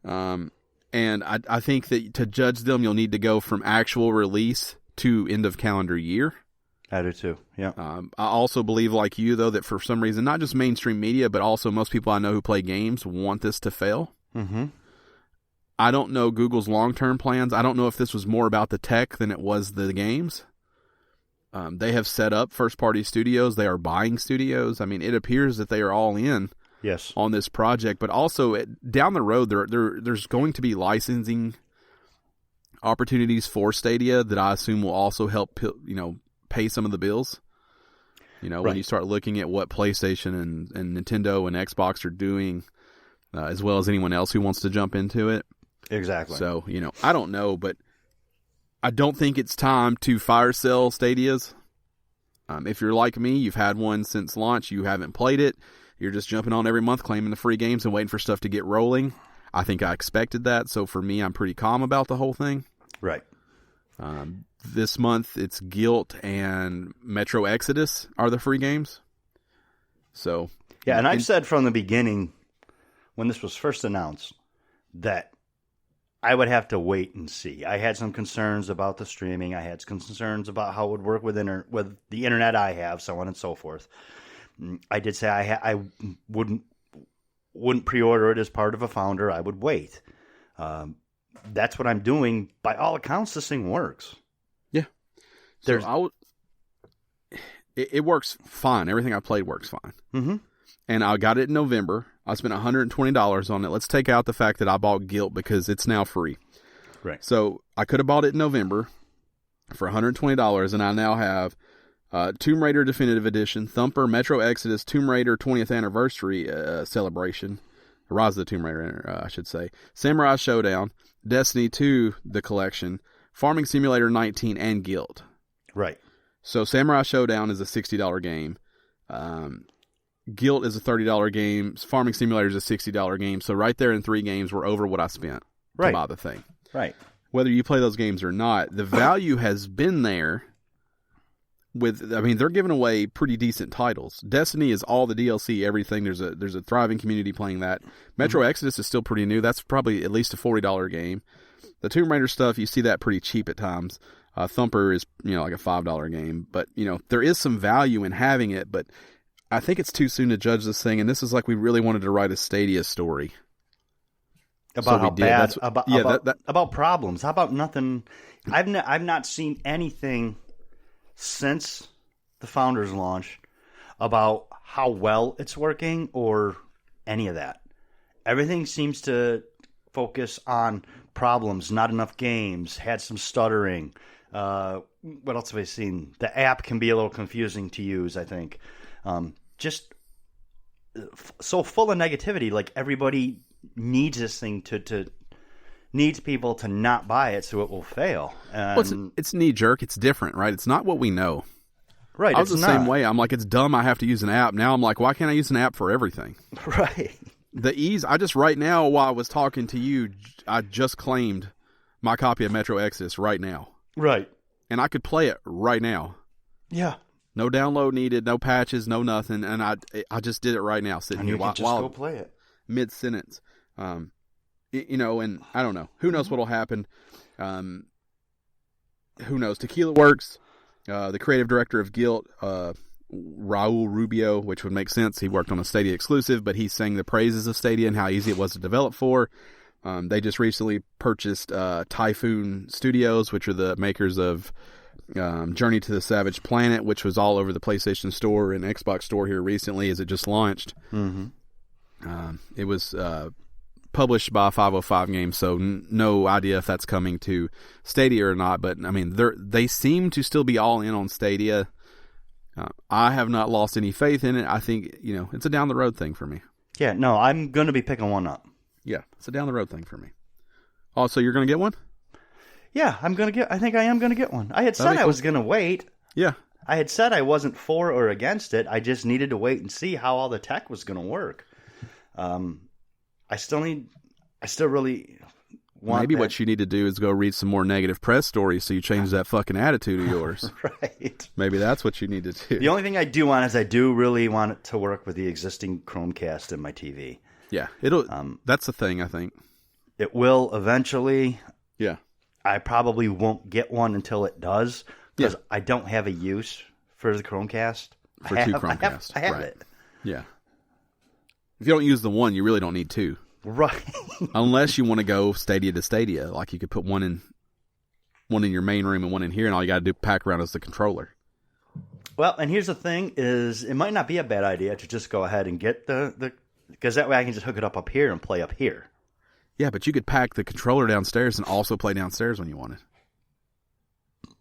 And I think that to judge them, you'll need to go from actual release to end of calendar year. I do too, yeah. I also believe, like you, though, that for some reason, not just mainstream media, but also most people I know who play games want this to fail. Mm-hmm. I don't know Google's long-term plans. I don't know if this was more about the tech than it was the games. They have set up first-party studios. They are buying studios. I mean, it appears that they are all in on this project. But also, down the road, there's going to be licensing opportunities for Stadia that I assume will also help, pay some of the bills. When you start looking at what PlayStation and Nintendo and Xbox are doing, as well as anyone else who wants to jump into it. Exactly. So, I don't know, but I don't think it's time to fire sell Stadias. If you're like me, you've had one since launch, you haven't played it, you're just jumping on every month claiming the free games and waiting for stuff to get rolling. I think I expected that, so for me, I'm pretty calm about the whole thing. Right. This month, it's Guilt and Metro Exodus are the free games. So, yeah, and I've said from the beginning, when this was first announced, that I would have to wait and see. I had some concerns about the streaming. I had some concerns about how it would work with the internet I have, so on and so forth. I did say I wouldn't pre-order it as part of a founder. I would wait. that's what I'm doing. By all accounts, this thing works. Yeah. So it works fine. Everything I played works fine. Mm-hmm. And I got it in November. I spent $120 on it. Let's take out the fact that I bought Guilt because it's now free. Right. So I could have bought it in November for $120, and I now have Tomb Raider Definitive Edition, Thumper, Metro Exodus, Tomb Raider 20th Anniversary Celebration, Rise of the Tomb Raider, I should say, Samurai Showdown, Destiny 2, the collection, Farming Simulator 19, and Guilt. Right. So Samurai Showdown is a $60 game. Guilt is a $30 game. Farming Simulator is a $60 game. So right there in 3 games, we're over what I spent to buy the thing. Right. Whether you play those games or not, the value has been there. They're giving away pretty decent titles. Destiny is all the DLC, everything. There's a thriving community playing that. Metro Exodus is still pretty new. That's probably at least a $40 game. The Tomb Raider stuff, you see that pretty cheap at times. Thumper is, like a $5 game. But, there is some value in having it, but I think it's too soon to judge this thing, and this is like we really wanted to write a Stadia story. About how bad, about problems. How about nothing? I've not seen anything since the Founders launch about how well it's working or any of that. Everything seems to focus on problems, not enough games, had some stuttering. What else have I seen? The app can be a little confusing to use, I think. Just so full of negativity. Like everybody needs this thing needs people to not buy it so it will fail. It's knee jerk. It's different, right? It's not what we know. Right. I was the same way. I'm like, it's dumb. I have to use an app. Now I'm like, why can't I use an app for everything? Right. The ease. Right now while I was talking to you, I just claimed my copy of Metro Exodus right now. Right. And I could play it right now. Yeah. No download needed, no patches, no nothing, and I just did it right now, sitting here while go play it mid sentence. And I don't know. Who knows what'll happen? Who knows? Tequila Works, the creative director of Guilt, Raul Rubio, which would make sense. He worked on a Stadia exclusive, but he sang the praises of Stadia and how easy it was to develop for. They just recently purchased Typhoon Studios, which are the makers of Journey to the Savage Planet, which was all over the PlayStation Store and Xbox Store here recently as it just launched. Mm-hmm. It was published by 505 Games, so no idea if that's coming to Stadia or not, but they seem to still be all in on Stadia. I have not lost any faith in it. I think, it's a down the road thing for me. Yeah, no, I'm going to be picking one up. Yeah, it's a down the road thing for me. Oh, so you're going to get one? Yeah, I think I am going to get one. I had said I was going to wait. Yeah. I had said I wasn't for or against it. I just needed to wait and see how all the tech was going to work. I still really want Maybe what you need to do is go read some more negative press stories so you change that fucking attitude of yours. Right. Maybe that's what you need to do. The only thing I do want is I do really want it to work with the existing Chromecast in my TV. Yeah. That's the thing, I think. It will eventually. Yeah. I probably won't get one until it does because I don't have a use for the Chromecast. For two Chromecasts. I have it. Yeah. If you don't use the one, you really don't need two. Right. Unless you want to go Stadia to Stadia. Like you could put one in your main room and one in here, and all you got to do pack around is the controller. Well, and here's the thing is it might not be a bad idea to just go ahead and get the because that way I can just hook it up here and play up here. Yeah, but you could pack the controller downstairs and also play downstairs when you want it.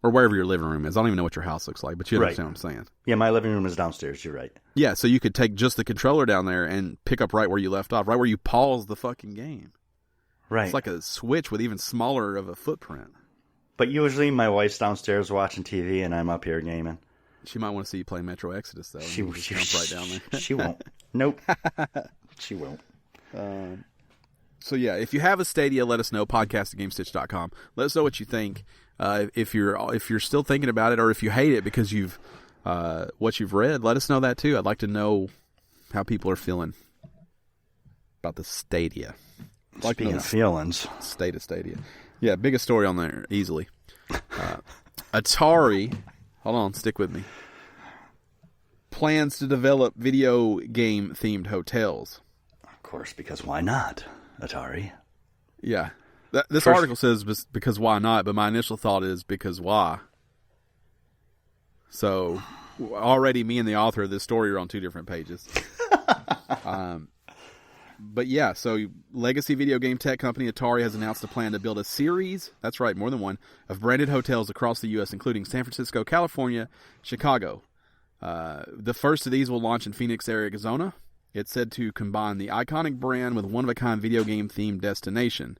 Or wherever your living room is. I don't even know what your house looks like, but you understand what I'm saying. Yeah, my living room is downstairs. You're right. Yeah, so you could take just the controller down there and pick up right where you left off, right where you paused the fucking game. Right. It's like a Switch with even smaller of a footprint. But usually my wife's downstairs watching TV and I'm up here gaming. She might want to see you play Metro Exodus, though. She jump right down there. She won't. Nope. She won't. So yeah, if you have a Stadia, let us know. Podcast@Gamestitch.com. Let us know what you think. If you're still thinking about it, or if you hate it because you've what you've read, let us know that too. I'd like to know how people are feeling about the Stadia. Speaking of feelings, state of Stadia. Yeah, biggest story on there easily. Atari. Hold on, stick with me. Plans to develop video game themed hotels. Of course, because why not, Atari? Yeah. This article says because why not, but my initial thought is because why. So already me and the author of this story are on two different pages. But yeah, so legacy video game tech company Atari has announced a plan to build a series, that's right, more than one, of branded hotels across the U.S., including San Francisco, California, Chicago. The first of these will launch in Phoenix, Arizona. It's said to combine the iconic brand with one-of-a-kind video game-themed destination,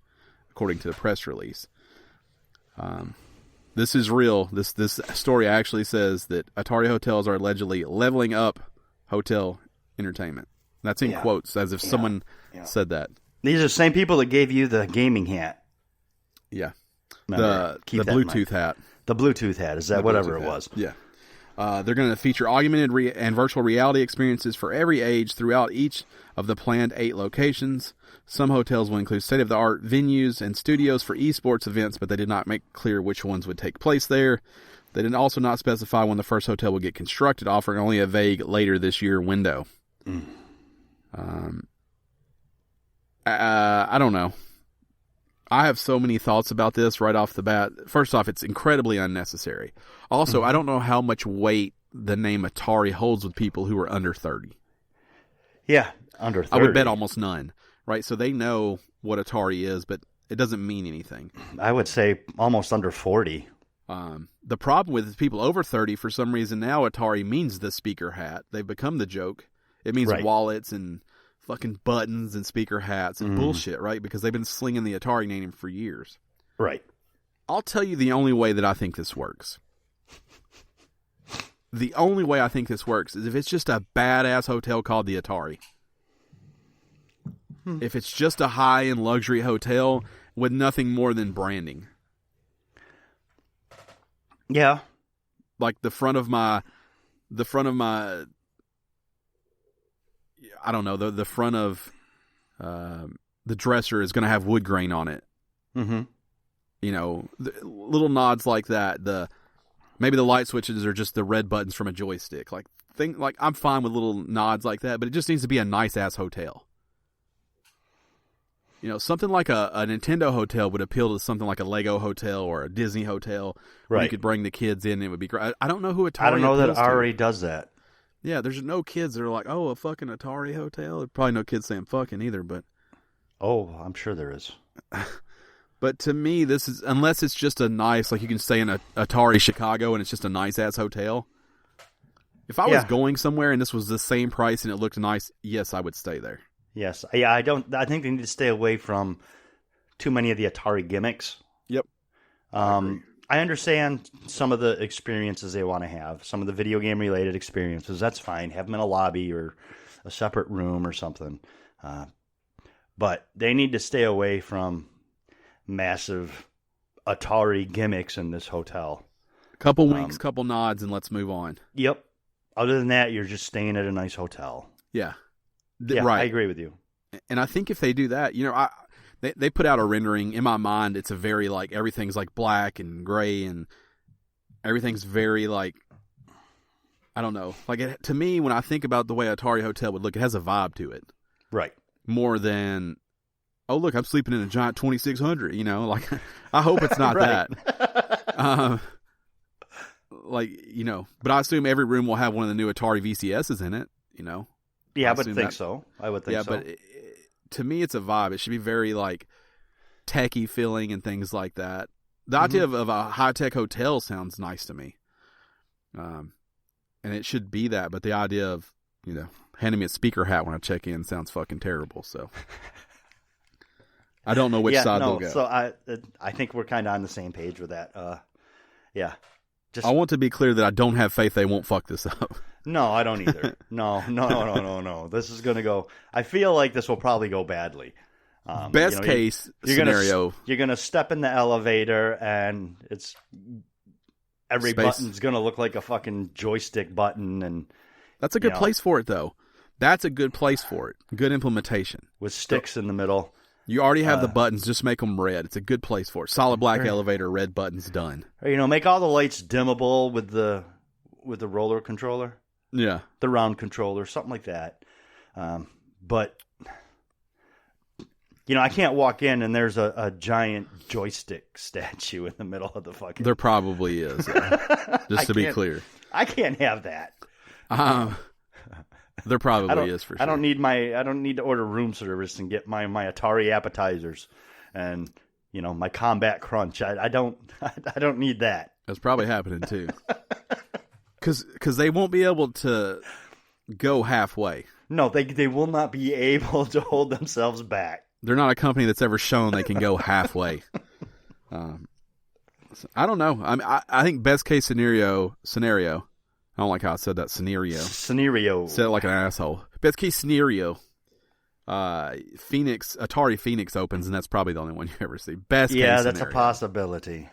according to the press release. This is real. This story actually says that Atari Hotels are allegedly leveling up hotel entertainment. That's in quotes, as if someone said that. These are the same people that gave you the gaming hat. Yeah. Remember, the Bluetooth hat. The Bluetooth hat. Is that whatever it was? Yeah. They're going to feature augmented and virtual reality experiences for every age throughout each of the planned 8 locations. Some hotels will include state-of-the-art venues and studios for esports events, but they did not make clear which ones would take place there. They did also not specify when the first hotel will get constructed, offering only a vague later this year window. I don't know. I have so many thoughts about this right off the bat. First off, it's incredibly unnecessary. Also, I don't know how much weight the name Atari holds with people who are under 30. Yeah, under 30. I would bet almost none, right? So they know what Atari is, but it doesn't mean anything. I would say almost under 40. The problem with people over 30, for some reason now, Atari means the speaker hat. They've become the joke. It means wallets and fucking buttons and speaker hats and bullshit, right? Because they've been slinging the Atari name for years. Right. I'll tell you the only way that I think this works. The only way I think this works is if it's just a badass hotel called the Atari. If it's just a high-end luxury hotel with nothing more than branding. Yeah. Like the front of my I don't know, the front of the dresser is going to have wood grain on it. Mm-hmm. You know, little nods like that. Maybe the light switches are just the red buttons from a joystick. Like I'm fine with little nods like that, but it just needs to be a nice ass hotel. You know, something like a Nintendo hotel would appeal to something like a Lego hotel or a Disney hotel, where you could bring the kids in and it would be great. I don't know who Atari. I don't know that Atari does that. Yeah, there's no kids that are like, oh, a fucking Atari hotel. There's probably no kids saying fucking either, but. Oh, I'm sure there is. But to me, this is, unless it's just a nice, like you can stay in a Atari Chicago and it's just a nice ass hotel. If I was going somewhere and this was the same price and it looked nice, yes, I would stay there. Yes. Yeah, I think they need to stay away from too many of the Atari gimmicks. Yep. I understand some of the experiences they want to have, some of the video game related experiences. That's fine. Have them in a lobby or a separate room or something. But they need to stay away from massive Atari gimmicks in this hotel. Couple winks, couple nods, and let's move on. Yep. Other than that, you're just staying at a nice hotel. Yeah. Right. I agree with you. And I think if they do that, you know, they put out a rendering. In my mind, it's a very, like, everything's, like, black and gray, and everything's very, like, I don't know. Like, to me, when I think about the way Atari Hotel would look, it has a vibe to it. Right. More than, oh, look, I'm sleeping in a giant 2600, you know? Like, I hope it's not that. Like, you know, but I assume every room will have one of the new Atari VCSs in it, you know? Yeah, I would think so. I would think so. Yeah, but to me, it's a vibe. It should be very, like, techie feeling and things like that. The idea of a high-tech hotel sounds nice to me. And it should be that, but the idea of, you know, handing me a speaker hat when I check in sounds fucking terrible, so. I don't know which side they'll go. So I think we're kind of on the same page with that. Yeah. I want to be clear that I don't have faith they won't fuck this up. No, I don't either. No. This is going to go. I feel like this will probably go badly. Best case scenario. You're going to step in the elevator and every button's going to look like a fucking joystick button. And that's a good place for it, though. That's a good place for it. Good implementation. With sticks in the middle. You already have the buttons. Just make them red. It's a good place for it. Solid black elevator, red buttons, done. Or, you know, make all the lights dimmable with the roller controller. Yeah. The round controller, something like that. But I can't walk in and there's a giant joystick statue in the middle of the fucking... There probably is, yeah. Just to be clear. I can't have that. There probably is, for sure. I don't need to order room service and get my Atari appetizers and, my Combat Crunch. I don't need that. That's probably happening, too. Because they won't be able to go halfway. No, they will not be able to hold themselves back. They're not a company that's ever shown they can go halfway. I don't know. I think best case scenario. I don't like how I said that. Scenario. Said it like an asshole. Best case scenario. Atari Phoenix opens, and that's probably the only one you ever see. Best case scenario. Yeah, that's a possibility.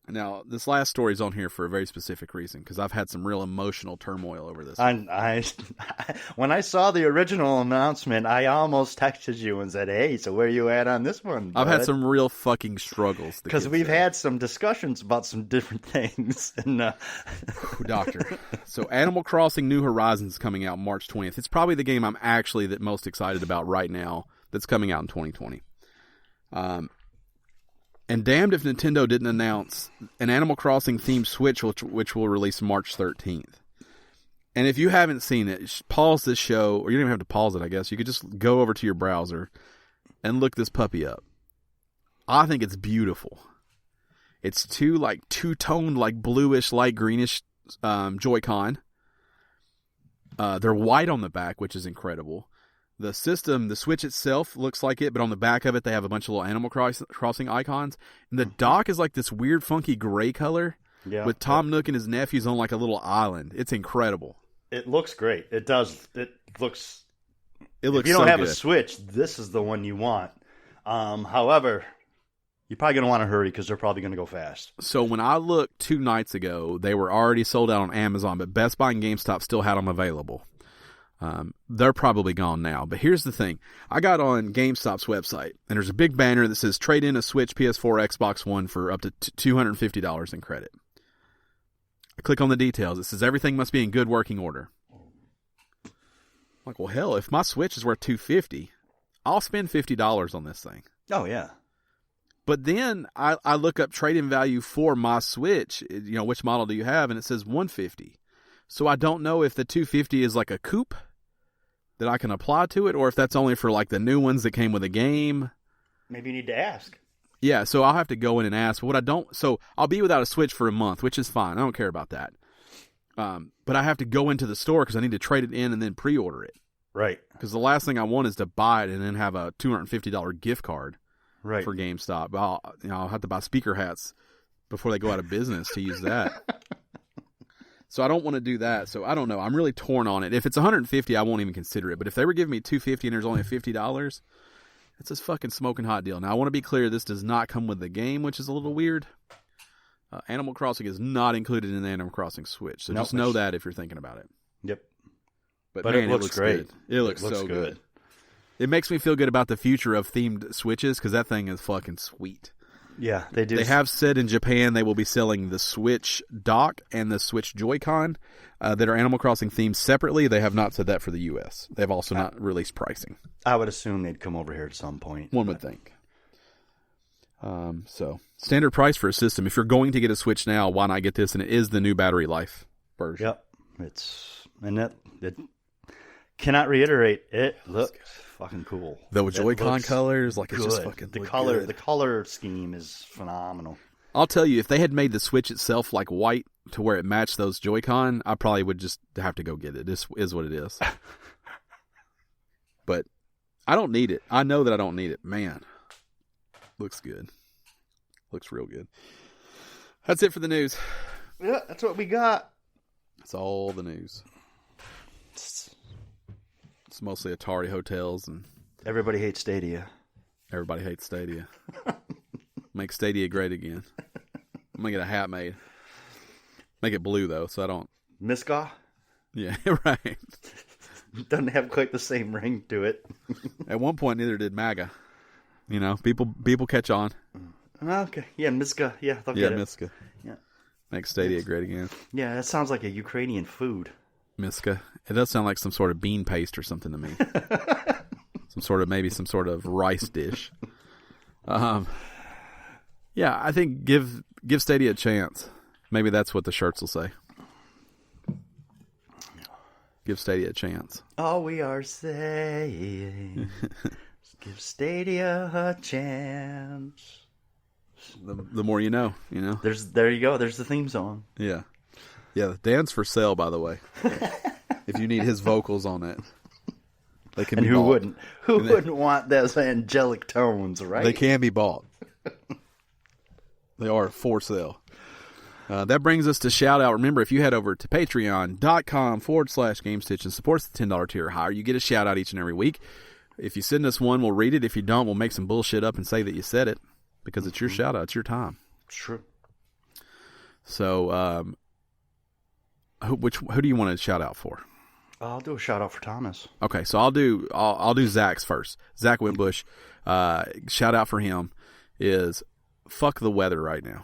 Now, this last story is on here for a very specific reason, because I've had some real emotional turmoil over this. When I saw the original announcement, I almost texted you and said, "Hey, so where you at on this one, bud?" I've had some real fucking struggles. Because we've had some discussions about some different things. And, Doctor. So Animal Crossing New Horizons is coming out March 20th. It's probably the game I'm actually the most excited about right now that's coming out in 2020. And damned if Nintendo didn't announce an Animal Crossing themed Switch, which will release March 13th. And if you haven't seen it, pause this show, or you don't even have to pause it, I guess. You could just go over to your browser and look this puppy up. I think it's beautiful. It's two-toned, like bluish, light greenish Joy-Con. They're white on the back, which is incredible. The Switch itself looks like it, but on the back of it, they have a bunch of little Animal Crossing icons. And the dock is like this weird, funky gray color with Tom Nook and his nephews on like a little island. It's incredible. It looks great. It does. It looks if you so don't have good. a Switch, this is the one you want. However, you're probably going to want to hurry because they're probably going to go fast. So when I looked 2 nights ago, they were already sold out on Amazon, but Best Buy and GameStop still had them available. They're probably gone now. But here's the thing. I got on GameStop's website, and there's a big banner that says trade in a Switch, PS4, Xbox One for up to $250 in credit. I click on the details. It says everything must be in good working order. I'm like, well, hell, if my Switch is worth $250, I'll spend $50 on this thing. Oh, yeah. But then I look up trade-in value for my Switch. Which model do you have? And it says $150. So I don't know if the $250 is like a coupe that I can apply to it, or if that's only for like the new ones that came with a game. Maybe you need to ask. Yeah, so I'll have to go in and ask. But so I'll be without a Switch for a month, which is fine. I don't care about that. But I have to go into the store because I need to trade it in and then pre-order it. Right. Because the last thing I want is to buy it and then have a $250 gift card right. for GameStop. I'll have to buy speaker hats before they go out of business to use that. So I don't want to do that. So I don't know. I'm really torn on it. If it's $150, I won't even consider it. But if they were giving me $250 and there's only $50, it's a fucking smoking hot deal. Now I want to be clear: this does not come with the game, which is a little weird. Animal Crossing is not included in the Animal Crossing Switch, so just know that if you're thinking about it. Yep. But man, it looks great. Good. It looks so good. It makes me feel good about the future of themed Switches because that thing is fucking sweet. Yeah, they do. They have said in Japan they will be selling the Switch dock and the Switch Joy-Con that are Animal Crossing themed separately. They have not said that for the U.S. They've also not released pricing. I would assume they'd come over here at some point. One would think. So, standard price for a system. If you're going to get a Switch now, why not get this? And it is the new battery life version. Yep. It cannot reiterate, it looks fucking cool. The Joy-Con colors, it's just fucking good. The color scheme is phenomenal. I'll tell you, if they had made the Switch itself like white to where it matched those Joy-Con, I probably would just have to go get it. This is what it is. But I don't need it. I know that I don't need it. Man, looks good. Looks real good. That's it for the news. Yeah, that's what we got. That's all the news. It's mostly Atari Hotels and everybody hates Stadia. Everybody hates Stadia. Make Stadia great again. I'm gonna get a hat made. Make it blue though, so I don't. Miska? Yeah, right. Doesn't have quite the same ring to it. At one point, neither did MAGA. People catch on. Okay, yeah, Miska. Yeah, they'll get it. Miska. Yeah, make Stadia great again. Yeah, that sounds like a Ukrainian food. Miska. It does sound like some sort of bean paste or something to me. maybe some sort of rice dish. Yeah, I think give Stadia a chance. Maybe that's what the shirts will say. Give Stadia a chance. All we are saying is give Stadia a chance. The more you know, There you go. There's the theme song. Yeah. Yeah, Dan's for sale, by the way. If you need his vocals on it. They can and be who bought. wouldn't? Who wouldn't want those angelic tones, right? They can be bought. They are for sale. That brings us to shout out. Remember, if you head over to patreon.com/Gamestitch and supports the $10 tier or higher, you get a shout out each and every week. If you send us one, we'll read it. If you don't, we'll make some bullshit up and say that you said it because it's your shout out. It's your time. True. So, who do you want to shout out for? I'll do a shout out for Thomas. Okay, so I'll do Zach's first. Zach Whitbush. Shout out for him is fuck the weather right now.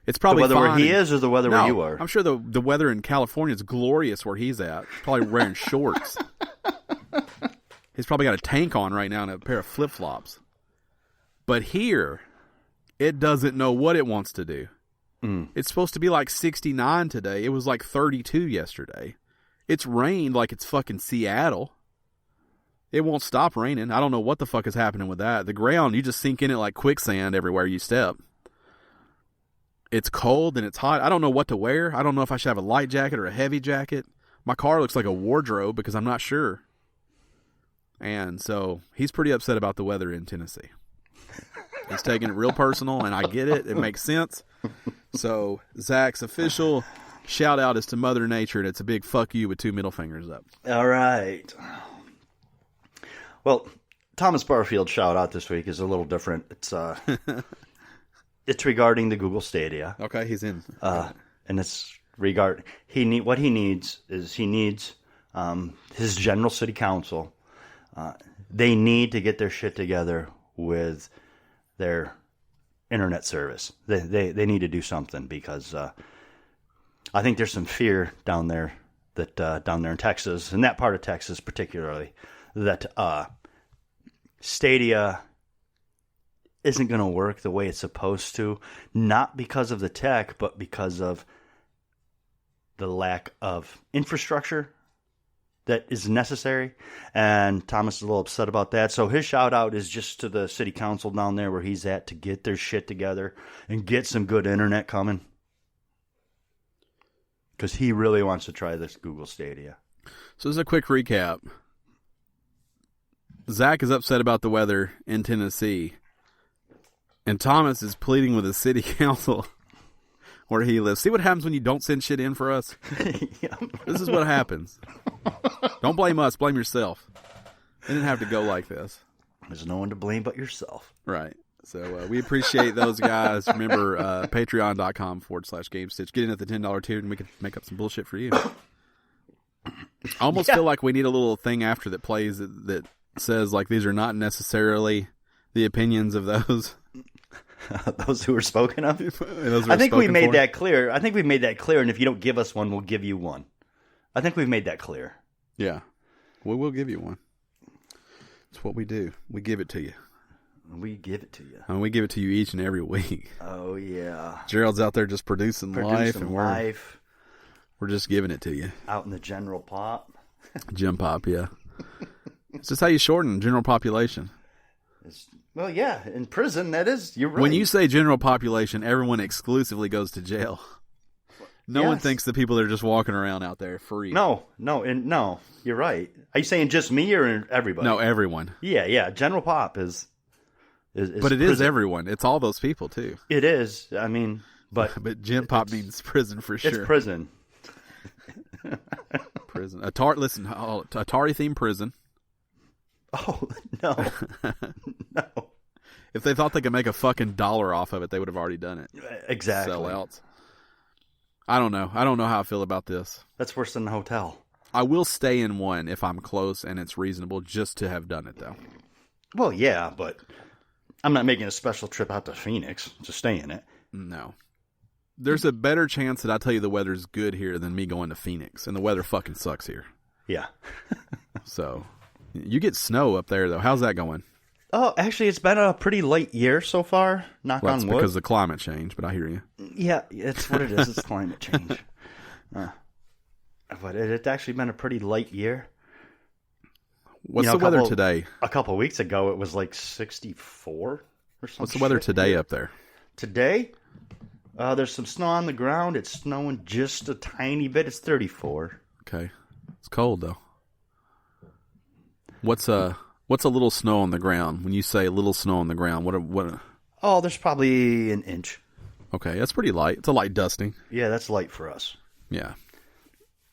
It's probably the weather fine where he is, or the weather where you are. I'm sure the weather in California is glorious where he's at. He's probably wearing shorts. He's probably got a tank on right now and a pair of flip flops. But here, it doesn't know what it wants to do. It's supposed to be like 69 today. It was like 32 yesterday. It's rained like it's fucking Seattle. It won't stop raining. I don't know what the fuck is happening with that. The ground, you just sink in it like quicksand everywhere you step. It's cold and it's hot. I don't know what to wear. I don't know if I should have a light jacket or a heavy jacket. My car looks like a wardrobe because I'm not sure. And so he's pretty upset about the weather in Tennessee. He's taking it real personal, and I get it. It makes sense. So Zach's official shout out is to Mother Nature, and it's a big fuck you with 2 middle fingers up. All right. Well, Thomas Barfield's shout out this week is a little different. It's it's regarding the Google Stadia. Okay, he's in. And it's what he needs is his general city council. They need to get their shit together with their internet service. They need to do something because I think there's some fear down there in Texas, in that part of Texas particularly, that Stadia isn't going to work the way it's supposed to, not because of the tech, but because of the lack of infrastructure that is necessary. And Thomas is a little upset about that. So his shout out is just to the city council down there where he's at to get their shit together and get some good internet coming. Because he really wants to try this Google Stadia. So as a quick recap, Zach is upset about the weather in Tennessee, and Thomas is pleading with the city council where he lives. See what happens when you don't send shit in for us? Yeah. This is what happens. Don't blame us. Blame yourself. It didn't have to go like this. There's no one to blame but yourself. Right. So we appreciate those guys. Remember, patreon.com/Gamestitch. Get in at the $10 tier and we can make up some bullshit for you. I almost feel like we need a little thing after that plays that says, like, these are not necessarily the opinions of those. Those who were spoken of? I think we made that clear. And if you don't give us one, we'll give you one. I think we've made that clear. Yeah. We will give you one. It's what we do. We give it to you. We give it to you. And we give it to you each and every week. Oh, yeah. Gerald's out there just producing life. And we're just giving it to you. Out in the general pop. Gym pop, yeah. It's just how you shorten general population. Well, yeah, in prison, that is, you're right. When you say general population, everyone exclusively goes to jail. No one thinks the people that are just walking around out there free. No, you're right. Are you saying just me or everybody? No, everyone. Yeah, general pop is but it is everyone. It's all those people, too. It is. I mean, but gym pop means prison for sure. It's prison. Prison. Atari-themed prison. Oh, no. No. If they thought they could make a fucking dollar off of it, they would have already done it. Exactly. Sellouts. I don't know. I don't know how I feel about this. That's worse than a hotel. I will stay in one if I'm close and it's reasonable just to have done it, though. Well, yeah, but I'm not making a special trip out to Phoenix to stay in it. No. There's a better chance that I tell you the weather's good here than me going to Phoenix, and the weather fucking sucks here. Yeah. So, You get snow up there, though. How's that going? Oh, actually, it's been a pretty light year so far. Knock on wood. That's because of the climate change, but I hear you. Yeah, it's what it is. It's climate change. But it's actually been a pretty light year. What's the weather today? A couple of weeks ago, it was like 64 or something. What's the weather today up there? Today, there's some snow on the ground. It's snowing just a tiny bit. It's 34. Okay. It's cold, though. What's a little snow on the ground? When you say a little snow on the ground, what? Oh, there's probably an inch. Okay, that's pretty light. It's a light dusting. Yeah, that's light for us. Yeah.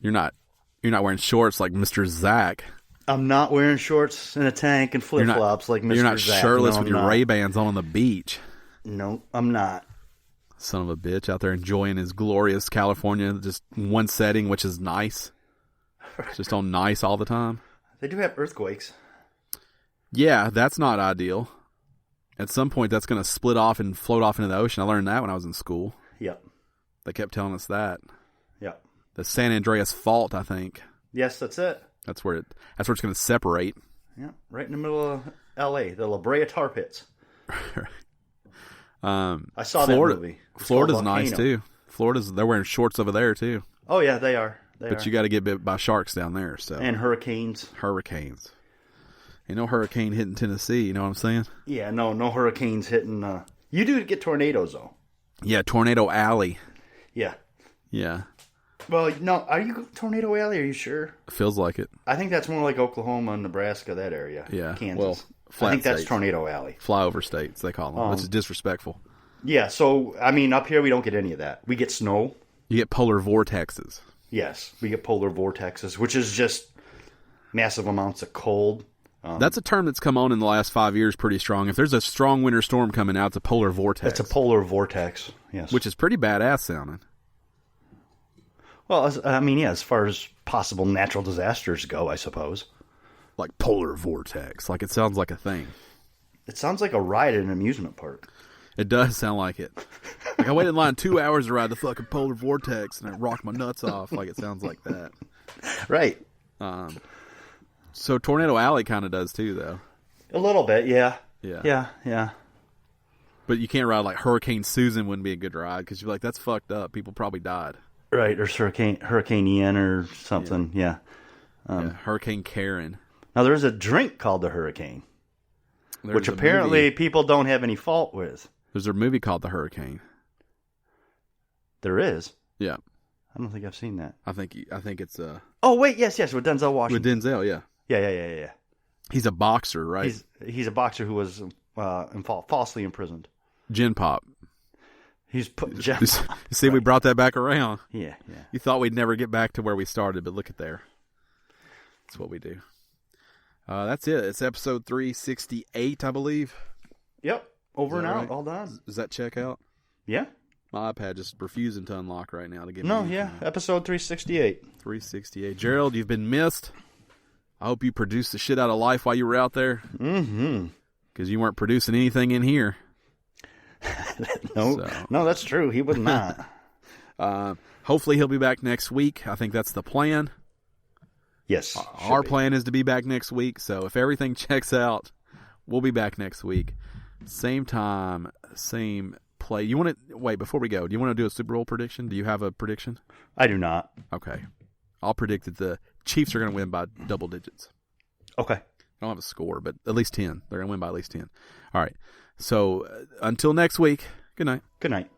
You're not wearing shorts like Mr. Zach. I'm not wearing shorts and a tank and flip-flops like Mr. Zach. You're not shirtless with your Ray-Bans on the beach. No, I'm not. Son of a bitch out there enjoying his glorious California, just one setting, which is nice. Just on nice all the time. They do have earthquakes. Yeah, that's not ideal. At some point, that's going to split off and float off into the ocean. I learned that when I was in school. Yep. They kept telling us that. Yep. The San Andreas Fault, I think. Yes, that's it. That's where it's going to separate. Yeah, right in the middle of L.A., the La Brea Tar Pits. I saw that movie. Florida's nice, too. They're wearing shorts over there, too. Oh, yeah, they are. But you got to get bit by sharks down there. So. And hurricanes. Ain't no hurricane hitting Tennessee, you know what I'm saying? Yeah, no hurricanes hitting. You do get tornadoes, though. Yeah, Tornado Alley. Yeah. Yeah. Well, no, are you Tornado Alley? Are you sure? Feels like it. I think that's more like Oklahoma, Nebraska, that area. Yeah. Kansas. Well, I think that's states. Tornado Alley. Flyover states, they call them. Which is disrespectful. Yeah, so, I mean, up here we don't get any of that. We get snow. You get polar vortexes. Yes, we get polar vortexes, which is just massive amounts of cold. That's a term that's come on in the last 5 years pretty strong. If there's a strong winter storm coming out, it's a polar vortex. It's a polar vortex, yes. Which is pretty badass sounding. Well, I mean, yeah, as far as possible natural disasters go, I suppose. Like polar vortex. Like it sounds like a thing. It sounds like a ride at an amusement park. It does sound like it. Like I waited in line 2 hours to ride the fucking polar vortex and it rocked my nuts off. Like it sounds like that. Right. So Tornado Alley kind of does too, though. A little bit, yeah. Yeah. But you can't ride like Hurricane Susan wouldn't be a good ride because you're like, that's fucked up. People probably died. Right, or Hurricane Ian or something, yeah. Hurricane Karen. Now, there's a drink called the Hurricane, which apparently people don't have any fault with. There's a movie called The Hurricane. There is? Yeah. I don't think I've seen that. I think it's Oh, wait, yes, with Denzel Washington. With Denzel, yeah. Yeah. He's a boxer, right? He's a boxer who was falsely imprisoned. Gin Pop. See, we brought that back around. Yeah. You thought we'd never get back to where we started, but look at there. That's what we do. That's it. It's episode 368, I believe. Yep. Over and out. All done. Does that check out? Yeah. My iPad just refusing to unlock right now to give me. No, episode 368. 368. Gerald, you've been missed. I hope you produced the shit out of life while you were out there. Mm-hmm. Because you weren't producing anything in here. No, that's true. He was not. Hopefully he'll be back next week. I think that's the plan. Yes. Our plan is to be back next week. So if everything checks out, we'll be back next week. Same time, same play. You want to wait before we go? Do you want to do a Super Bowl prediction? Do you have a prediction? I do not. Okay. I'll predict that the Chiefs are going to win by double digits. Okay. I don't have a score, but at least 10. They're going to win by at least 10. All right. So until next week, good night. Good night.